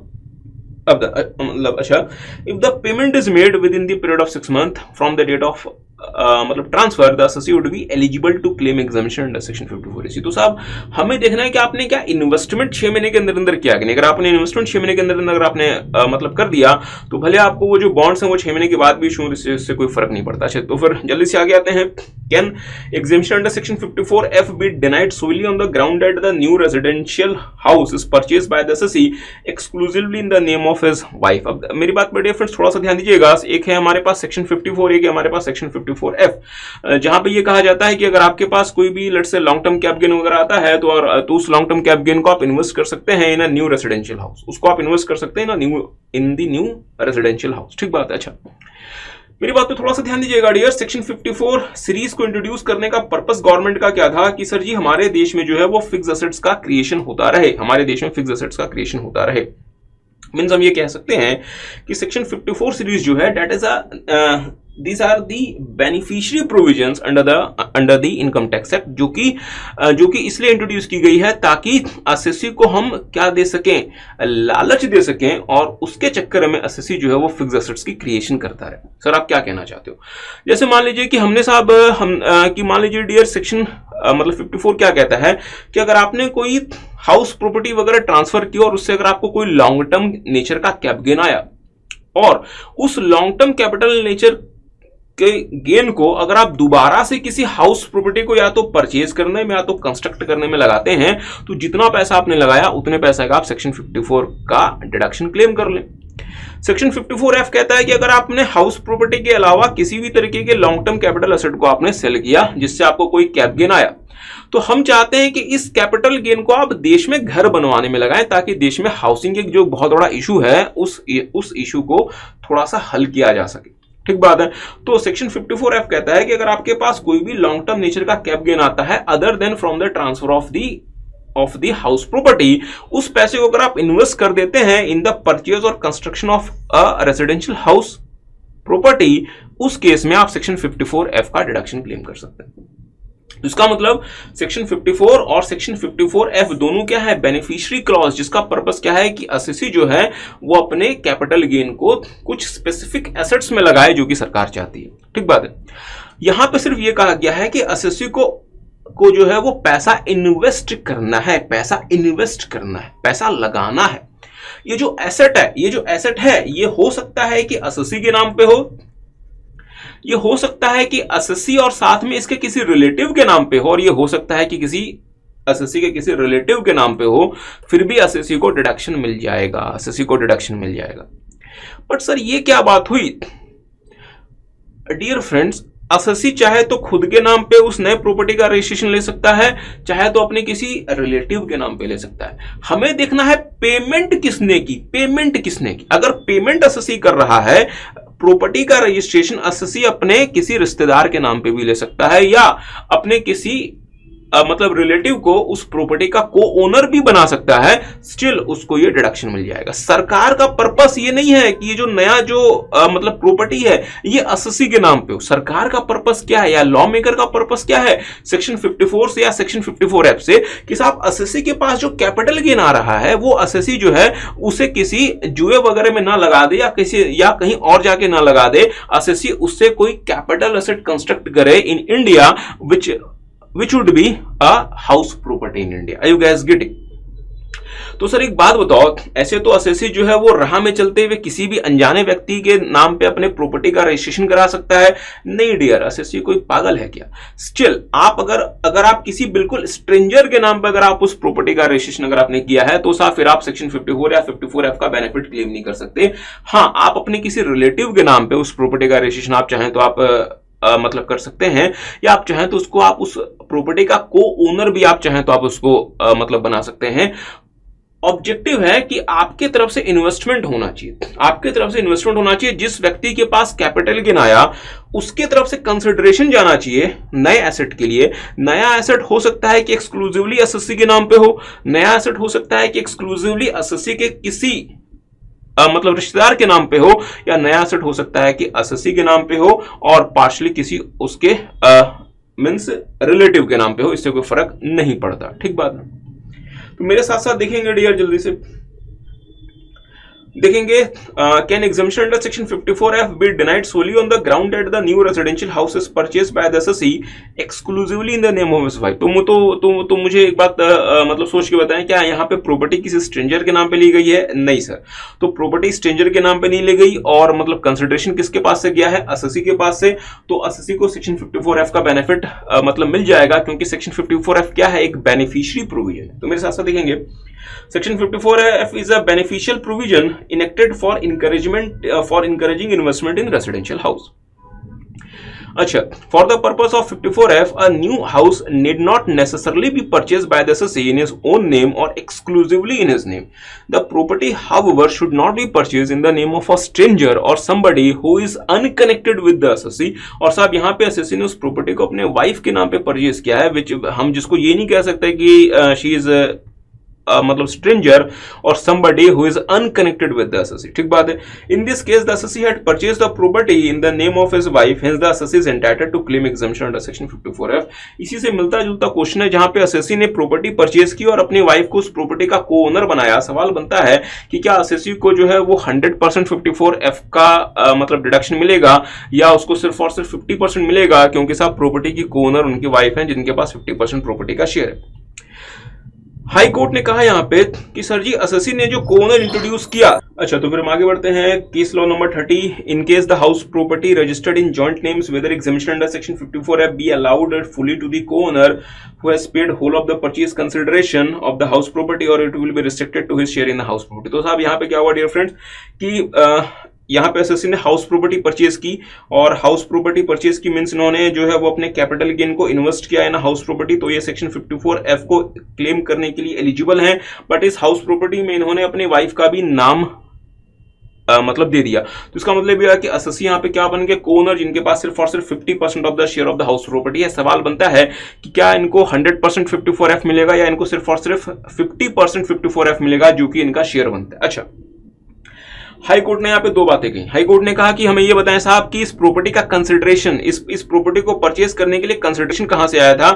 S1: मतलब अच्छा, if the payment is made within the period of 6 months from the date of मतलब transfer, the assessee would be eligible to claim exemption under section 54 EC। तो साहब हमें देखना है कि आपने क्या इन्वेस्टमेंट 6 महीने के अंदर अंदर किया कि नहीं। अगर आपने इन्वेस्टमेंट 6 महीने के अंदर अंदर आपने मतलब कर दिया तो भले आपको वो जो बॉन्ड्स हैं वो 6 महीने के बाद भी इशू, इससे कोई फर्क नहीं पड़ता। अच्छा, तो फिर जल्दी से आगे आते हैं, can exemption under section 54F be denied solely on the ground that the new residential house is purchased by the assessee exclusively in the name of his wife. अब मेरी बात पर फ्रेंड्स थोड़ा सा ध्यान दीजिएगा, एक है हमारे पास सेक्शन 54, एक है हमारे पास सेक्शन 54F, जहां पे ये कहा जाता है कि अगर आपके पास कोई भी let's say long term cap gain वगैरह आता है तो उस लॉन्ग टर्म कैप गेन को आप इन्वेस्ट कर सकते हैं इन अ न्यू रेजिडेंशियल हाउस, उसको आप इन्वेस्ट कर सकते हैं in the new residential house. ठीक बात है। अच्छा, मेरी बात पे थोड़ा सा ध्यान दीजिएगा डियर, सेक्शन 54 सीरीज को इंट्रोड्यूस करने का पर्पस गवर्नमेंट का क्या था कि सर जी हमारे देश में जो है वो फिक्स एसेट्स का क्रिएशन होता रहे, हमारे देश में फिक्स एसेट्स का क्रिएशन होता रहे। मीन्स हम ये कह सकते हैं कि सेक्शन 54 सीरीज जो है that is these are the beneficiary provisions under the income tax act, जो कि इसलिए इंट्रोड्यूस की गई है ताकि असेसी को हम क्या दे सकें, लालच दे सकें, और उसके चक्कर में असेसी जो है वो फिक्स एसेट्स की क्रिएशन करता है। सर आप क्या कहना चाहते हो? जैसे मान लीजिए कि हमने साहब मान लीजिए डियर सेक्शन मतलब 54 क्या कहता है कि अगर आपने कोई हाउस प्रॉपर्टी वगैरह ट्रांसफर की और उससे अगर आपको कोई लॉन्ग टर्म नेचर का कैप गेन आया और उस लॉन्ग टर्म कैपिटल नेचर के गेन को अगर आप दोबारा से किसी हाउस प्रॉपर्टी को या तो परचेज करने में या तो कंस्ट्रक्ट करने में लगाते हैं तो जितना पैसा आपने लगाया उतने पैसा का आप सेक्शन 54 का डिडक्शन क्लेम कर लें। सेक्शन 54F कहता है कि अगर आपने हाउस प्रॉपर्टी के अलावा किसी भी तरीके के लॉन्ग टर्म कैपिटल एसेट को आपने सेल किया जिससे आपको कोई कैप गेन आया, तो हम चाहते हैं कि इस कैपिटल गेन को आप देश में घर बनवाने में लगाएं ताकि देश में हाउसिंग एक जो बहुत बड़ा इशू है उस इशू को थोड़ा सा हल किया जा सके। ठीक बात है। तो सेक्शन 54F कहता है कि अगर आपके पास कोई भी लॉन्ग टर्म नेचर का कैप गेन आता है other than from the transfer of the house property, उस पैसे को अगर आप इन्वेस्ट कर देते हैं इन द परचेज और construction of a residential house property, उस केस में आप सेक्शन 54F का डिडक्शन क्लेम कर सकते हैं। इसका मतलब सेक्शन 54 और सेक्शन 54F दोनों क्या है, बेनिफिशियरी क्लॉज, जिसका पर्पस क्या है कि असेसी जो है वो अपने कैपिटल गेन को कुछ स्पेसिफिक एसेट्स में लगाए जो कि सरकार चाहती है। ठीक बात है। यहां पे सिर्फ ये कहा गया है कि असेसी को जो है वो पैसा इन्वेस्ट करना है, पैसा लगाना है। ये जो एसेट है ये हो सकता है कि असेसी के नाम पे हो, ये हो सकता है कि असेसी और साथ में इसके किसी रिलेटिव के नाम पे हो, और ये हो सकता है कि किसी असेसी के किसी रिलेटिव के नाम पे हो, फिर भी असेसी को डिडक्शन मिल जाएगा। बट सर ये क्या बात हुई डियर फ्रेंड्स, असेसी चाहे तो खुद के नाम पे उस नए प्रॉपर्टी का रजिस्ट्रेशन ले सकता है, चाहे तो अपने किसी रिलेटिव के नाम पे ले सकता है। हमें देखना है पेमेंट किसने की। अगर पेमेंट असेसी कर रहा है, प्रॉपर्टी का रजिस्ट्रेशन असेसी अपने किसी रिश्तेदार के नाम पे भी ले सकता है या अपने किसी मतलब रिलेटिव को उस प्रॉपर्टी का को ओनर भी बना सकता है, स्टिल उसको ये डिडक्शन मिल जाएगा। सरकार का पर्पस ये नहीं है कि ये जो नया जो मतलब प्रॉपर्टी है ये असेसी के नाम पे हो। सरकार का पर्पस क्या है या लॉ मेकर का पर्पस क्या है सेक्शन 54 से या सेक्शन 54F से कि साहब असेसी के पास जो कैपिटल गेन आ रहा है वो असेसी जो है उसे किसी जुए वगैरह में ना लगा दे या कहीं और जाके ना लगा दे। असेसी उससे कोई कैपिटल एसेट कंस्ट्रक्ट करे in India which would be a house property in India. Are you guys getting? तो सर एक बात बताओ, ऐसे तो असेसी जो है वो राह में चलते हुए किसी भी अनजाने व्यक्ति के नाम पे अपने प्रॉपर्टी का रजिस्ट्रेशन करा सकता है? नहीं डियर, असेसी कोई पागल है क्या? स्टिल आप अगर आप किसी बिल्कुल स्ट्रेंजर के नाम पे अगर आप उस प्रॉपर्टी का रजिस्ट्रेशन अगर आपने किया है तो साहब फिर आप सेक्शन 54 या 54F का बेनिफिट क्लेम नहीं कर सकते। हाँ, आप अपने किसी रिलेटिव के नाम पे उस प्रॉपर्टी का रजिस्ट्रेशन आप चाहें तो आप मतलब कर सकते हैं, या आप चाहें तो उसको आप उस प्रॉपर्टी का को ओनर भी आप चाहें तो आप उसको मतलब बना सकते हैं। ऑब्जेक्टिव है कि आपके तरफ से इन्वेस्टमेंट होना चाहिए, आपके तरफ से इन्वेस्टमेंट होना चाहिए। जिस व्यक्ति के पास कैपिटल गेन आया उसके तरफ से कंसिडरेशन जाना चाहिए नए एसेट के लिए। नया एसेट हो सकता है कि एक्सक्लूसिवली असेसी के नाम पे हो, नया एसेट हो सकता है कि एक्सक्लूसिवली असेसी के किसी मतलब रिश्तेदार के नाम पे हो, या नया एसेट हो सकता है कि असेसी के नाम पे हो और पार्शली किसी उसके मींस रिलेटिव के नाम पे हो। इससे कोई फर्क नहीं पड़ता, ठीक बात है। तो मेरे साथ साथ देखेंगे डियर, जल्दी से देखेंगे can exemption under section 54F be denied solely on the ground that the new residential house is purchased by the assessee exclusively in the name of his wife. तो मुझे एक बात मतलब सोच के बताएं, क्या यहाँ पे प्रॉपर्टी किसी स्ट्रेंजर के नाम पे ली गई है? नहीं सर, तो प्रॉपर्टी स्ट्रेंजर के नाम पे नहीं ली गई और मतलब कंसिडरेशन किसके पास से गया है? असेसी के पास से। तो असेसी को सेक्शन 54F का बेनिफिट मतलब मिल जाएगा, क्योंकि सेक्शन 54F क्या है? एक बेनिफिशियरी प्रोविजन है। तो मेरे साथ साथ देखेंगे Section 54F is a beneficial provision enacted for encouraging investment in residential house. अच्छा, for the purpose of 54F, a new house need not necessarily be purchased by the assessee in his own name or exclusively in his name. The property, however, should not be purchased in the name of a stranger or somebody who is unconnected with the assessee. और साहब यहाँ पे assessee ने उस property को अपने wife के नाम पे परचेज किया है, which हम जिसको ये नहीं कह सकते कि she is मतलब स्ट्रेंजर और somebody who is unconnected with the assessee, ठीक बात है। In this case, the assessee had purchased the property in the name of his wife, hence the assessee is entitled to claim exemption under section 54F. इसी से मिलता जुलता question है जहां पे assessee ने प्रॉपर्टी परचेज की और अपनी वाइफ को उस प्रॉपर्टी का को ओनर बनाया। सवाल बनता है कि क्या assessee को जो है वो 100% 54F का मतलब डिडक्शन मिलेगा या उसको सिर्फ और सिर्फ 50% मिलेगा, क्योंकि साहब प्रॉपर्टी की को ओनर उनकी वाइफ है जिनके पास 50% प्रॉपर्टी का शेयर है। हाई कोर्ट ने कहा यहाँ पे कि सर जी असेसी ने जो कोनर इंट्रोड्यूस किया। अच्छा, तो फिर हम आगे बढ़ते हैं। Case law number 30, in case the house property registered in joint names whether exemption under section 54F be allowed fully to the co-owner who has paid whole of the purchase consideration of the house property or it will be restricted to his share in the house property. तो साहब यहाँ पे क्या हुआ dear friends कि यहाँ पे assessee ने हाउस प्रॉपर्टी परचेज की और हाउस प्रॉपर्टी परचेज की मींस इन्होंने जो है वो अपने कैपिटल गेन को इन्वेस्ट किया है ना हाउस प्रॉपर्टी, तो ये सेक्शन 54F को क्लेम करने के लिए एलिजिबल हैं। बट इस हाउस प्रॉपर्टी में इन्होंने अपने वाइफ का भी नाम मतलब दे दिया। तो इसका मतलब यह है कि असेसी यहाँ पे क्या बन गए? कोनर, जिनके पास सिर्फ और सिर्फ 50% of the share of the house property है। सवाल बनता है कि क्या इनको 100% 54F मिलेगा या इनको सिर्फ और सिर्फ 50% 54F मिलेगा जो कि इनका शेयर बनता है। अच्छा, हाई कोर्ट ने यहाँ पे दो बातें कही। हाई कोर्ट ने कहा कि हमें ये बताएं साहब कि इस प्रॉपर्टी का कंसिडरेशन, इस प्रॉपर्टी को परचेज करने के लिए कंसिडरेशन कहां से आया था?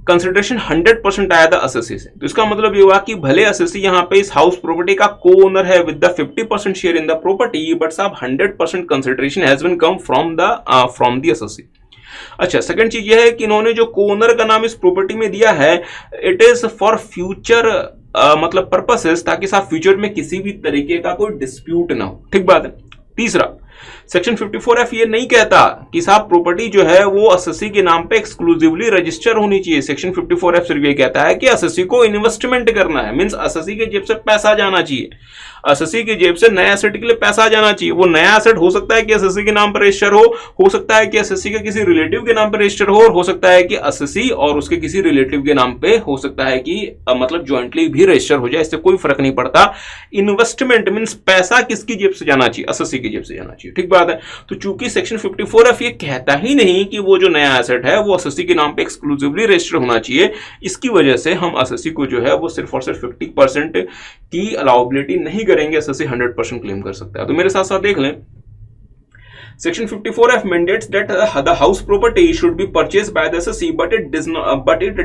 S1: कंसिडरेशन 100% आया था असेसी से। तो इसका मतलब ये हुआ कि भले असेसी यहाँ पे इस हाउस प्रॉपर्टी का को ओनर है with the 50% share in the property, but साहब 100% consideration has been come from the assessee. अच्छा, सेकंड चीज यह है कि इन्होंने जो को ओनर का नाम इस प्रॉपर्टी में दिया है, इट इज फॉर फ्यूचर मतलब पर्पसेस, ताकि साहब फ्यूचर में किसी भी तरीके का कोई डिस्प्यूट ना हो, ठीक बात है। तीसरा, सेक्शन 54F ये नहीं कहता कि साहब प्रॉपर्टी जो है वो असेसी के नाम पे एक्सक्लूसिवली रजिस्टर होनी चाहिए। सेक्शन 54F सिर्फ ये कहता है कि असेसी को इन्वेस्टमेंट करना है, मींस असेसी के जेब से पैसा जाना चाहिए, असेसी की जेब से नया एसेट के लिए पैसा जाना चाहिए। वो नया एसेट हो सकता है कि असेसी के नाम पर रजिस्टर हो सकता है कि असेसी के किसी रिलेटिव के नाम पर रजिस्टर हो सकता है कि असेसी और उसके किसी रिलेटिव के नाम पे हो सकता है कि मतलब ज्वाइंटली भी रजिस्टर हो जाए, इससे कोई फर्क नहीं पड़ता। इन्वेस्टमेंट मींस पैसा किसकी जेब से जाना चाहिए? असेसी की जेब से जाना चाहिए, ठीक बात। बात है। तो चूंकि सेक्शन 54F ये कहता ही नहीं कि वो जो नया एसेट है वो एसएससी के नाम पे एक्सक्लूसिवली रजिस्टर्ड होना चाहिए, इसकी वजह से हम एसएससी को जो है वो सिर्फ और सिर्फ 50% की अलाउबिलिटी नहीं करेंगे, एसएससी 100% क्लेम कर सकता है। तो मेरे साथ साथ देख लें, Section 54F mandates that the house property should be purchased by the SSC, but it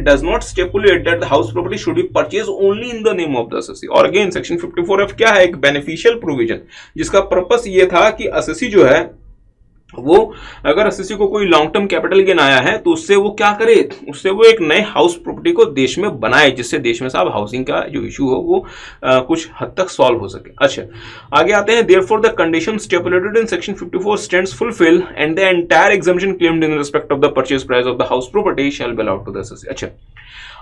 S1: does not stipulate that the house property should be purchased only in the name of the SSC. और again Section 54F क्या है? एक beneficial provision, जिसका purpose ये था कि SSC जो है वो अगर एसएससी को कोई लॉन्ग टर्म कैपिटल गेन आया है तो उससे वो क्या करे, उससे वो एक नए हाउस प्रॉपर्टी को देश में बनाए, जिससे देश में साहब हाउसिंग का जो इशू हो वो कुछ हद तक सॉल्व हो सके। अच्छा, आगे आते हैं। Therefore the condition stipulated in section 54 stands fulfil and the entire exemption claimed in respect of the purchase price of the house property shall be allowed to the assessee. अच्छा,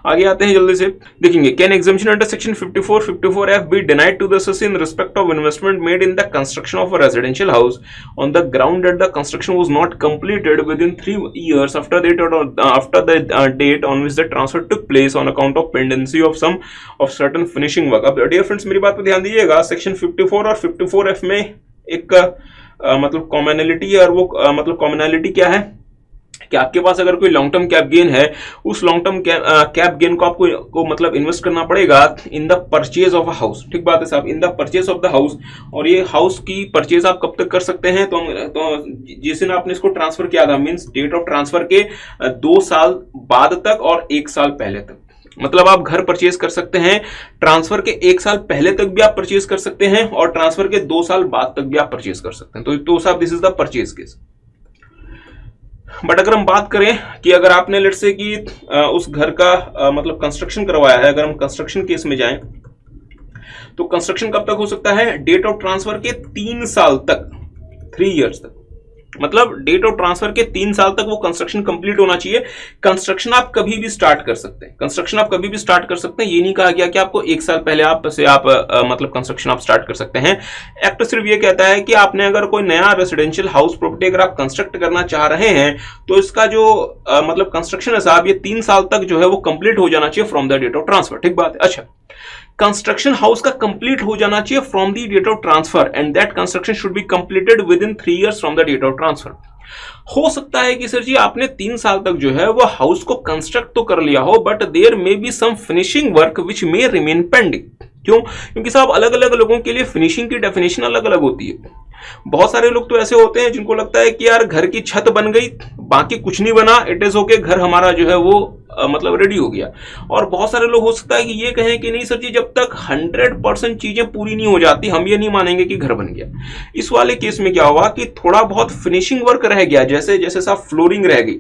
S1: आगे आते हैं जल्दी से, देखेंगे। Can exemption under section 54F be denied to the assessee in respect of investment made in the construction of a residential house on the ground that the construction was not completed within 3 years after the date on which the transfer took place on account of pendency of some of certain finishing work। अब dear friends मेरी बात पर ध्यान दीजिएगा, section 54 और 54F में एक मतलब कॉमनैलिटी है, और वो मतलब कॉमनैलिटी क्या है कि आपके पास अगर कोई लॉन्ग टर्म कैप गेन है, उस लॉन्ग टर्म कैप गेन को आपको मतलब इन्वेस्ट करना पड़ेगा in the purchase of a house. ठीक बात है साहब, in the purchase of the house. और ये हाउस की परचेज आप कब तक कर सकते हैं? तो जिस दिन आपने इसको ट्रांसफर किया था, मींस डेट ऑफ ट्रांसफर के 2 साल बाद तक और 1 साल पहले तक। मतलब आप घर परचेज कर सकते हैं, ट्रांसफर के 1 साल पहले तक भी आप परचेज कर सकते हैं, और ट्रांसफर के 2 साल बाद तक भी आप परचेज कर सकते हैं। तो साहब this is the purchase case. But अगर हम बात करें कि अगर आपने लेट्स से कि उस घर का मतलब कंस्ट्रक्शन करवाया है, अगर हम कंस्ट्रक्शन केस में जाएं तो कंस्ट्रक्शन कब तक हो सकता है? डेट ऑफ ट्रांसफर के 3 साल तक, 3 इयर्स तक। मतलब डेट ऑफ ट्रांसफर के 3 साल तक वो कंस्ट्रक्शन कंप्लीट होना चाहिए। कंस्ट्रक्शन आप कभी भी स्टार्ट कर सकते हैं, कंस्ट्रक्शन आप कभी भी स्टार्ट कर सकते हैं। ये नहीं कहा गया कि आपको 1 साल पहले आप मतलब कंस्ट्रक्शन आप स्टार्ट कर सकते हैं। एक्ट सिर्फ ये कहता है कि आपने अगर कोई नया रेसिडेंशियल हाउस प्रॉपर्टी अगर आप कंस्ट्रक्ट करना चाह रहे हैं तो इसका जो मतलब कंस्ट्रक्शन है साहब, ये 3 साल तक जो है वो कंप्लीट हो जाना चाहिए from the date of transfer. ठीक बात है। अच्छा, कंस्ट्रक्शन हाउस का कंप्लीट हो जाना चाहिए from the date of transfer and that construction should be completed within 3 years from the date of transfer. हो सकता है कि सर जी आपने 3 साल तक जो है वो हाउस को कंस्ट्रक्ट तो कर लिया हो, but there may be some finishing work which may remain pending. क्यों? क्योंकि साहब अलग अलग लोगों के लिए फिनिशिंग की डेफिनेशन अलग अलग होती है। बहुत सारे लोग तो ऐसे होते हैं जिनको लगता है कि यार घर की छत बन गई, बाकी कुछ नहीं बना, इट इज ओके, घर हमारा जो है वो मतलब रेडी हो गया। और बहुत सारे लोग हो सकता है कि ये कहें कि नहीं सर जी, जब तक 100% चीजें पूरी नहीं हो जाती हम ये नहीं मानेंगे कि घर बन गया। इस वाले केस में क्या हुआ कि थोड़ा बहुत फिनिशिंग वर्क रह गया, जैसे साहब फ्लोरिंग रह गई,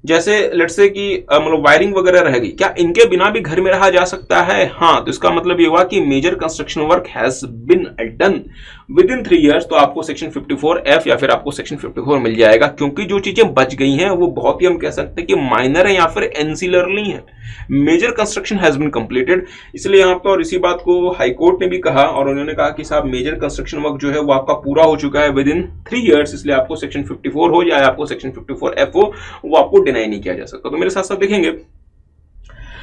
S1: जैसे लेट्स से कि मतलब वायरिंग वगैरह रह गई, क्या इनके बिना भी घर में रहा जा सकता है? हाँ, तो इसका मतलब ये हुआ कि major construction work has been done within 3 years, तो आपको सेक्शन 54F या फिर आपको सेक्शन 54 मिल जाएगा, क्योंकि जो चीजें बच गई हैं वो बहुत ही हम कह सकते हैं कि माइनर है या फिर एंसिलरली है। Major construction has been completed, इसलिए यहाँ पर, और इसी बात को हाई कोर्ट ने भी कहा, और उन्होंने कहा कि साहब मेजर कंस्ट्रक्शन वर्क जो है वो आपका पूरा हो चुका है विद इन 3 years, इसलिए आपको सेक्शन 54 हो या आपको सेक्शन 54F हो, वो आपको डिनाई नहीं किया जा सकता। तो मेरे साथ साथ देखेंगे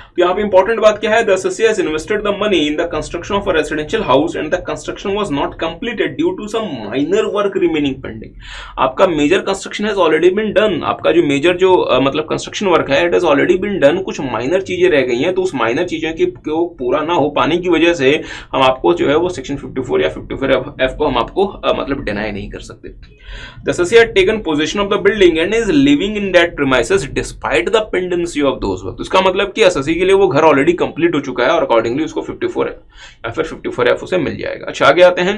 S1: तो यहाँ पे इंपॉर्टेंट बात क्या है? The assessee has invested the money in the construction of a residential house and the construction was not completed due to some minor work remaining pending. आपका major construction has already been done, आपका जो मेजर जो मतलब construction work है it has already been done, कुछ minor चीजें रह गई हैं, तो उस माइनर चीजों की को पूरा ना हो पाने की वजह से हम आपको जो है वो सेक्शन 54 या 54F को हम आपको मतलब डिनाई नहीं कर सकते। The assessee had taken position of the building and is living in that premises despite the pendency of those work. इसका मतलब कि एसएससी के लिए वो घर ऑलरेडी कंप्लीट हो चुका है और अकॉर्डिंगली उसको 54 या फिर 54F उसे मिल जाएगा। अच्छा, आगे आते हैं।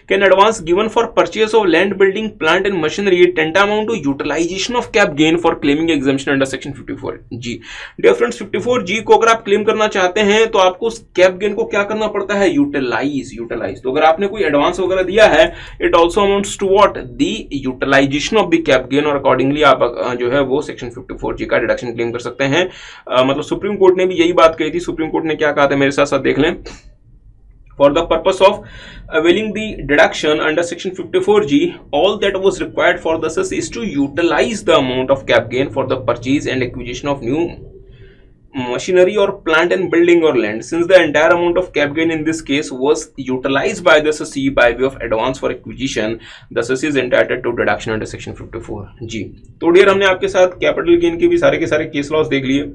S1: Can advance given for purchase of land, building, plant and machinery tantamount to utilization of cap gain for claiming exemption under section 54G? Dear friends, 54G को अगर आप क्लेम करना चाहते हैं तो आपको उस कैप गेन को क्या करना पड़ता है? यूटिलाइज। तो अगर आपने कोई एडवांस वगैरह दिया है, it also amounts to what? The utilisation of the cap gain, और अकॉर्डिंगली आप जो है वो सेक्शन 54G का डिडक्शन क्लेम कर सकते हैं। मतलब सुप्रीम कोर्ट ने भी यही बात कही थी। सुप्रीम कोर्ट ने क्या कहा था, मेरे साथ साथ देख लें। For the purpose of availing the deduction under section 54G, all that was required for the SES is to utilize the amount of cap gain for the purchase and acquisition of new machinery or plant and building or land, since the entire amount of cap gain in this case was utilized by the assessee by way of advance for acquisition, the assessee is entitled to deduction under section 54 जी। तो dear हमने आपके साथ capital gain के भी सारे के सारे case laws देख लिए।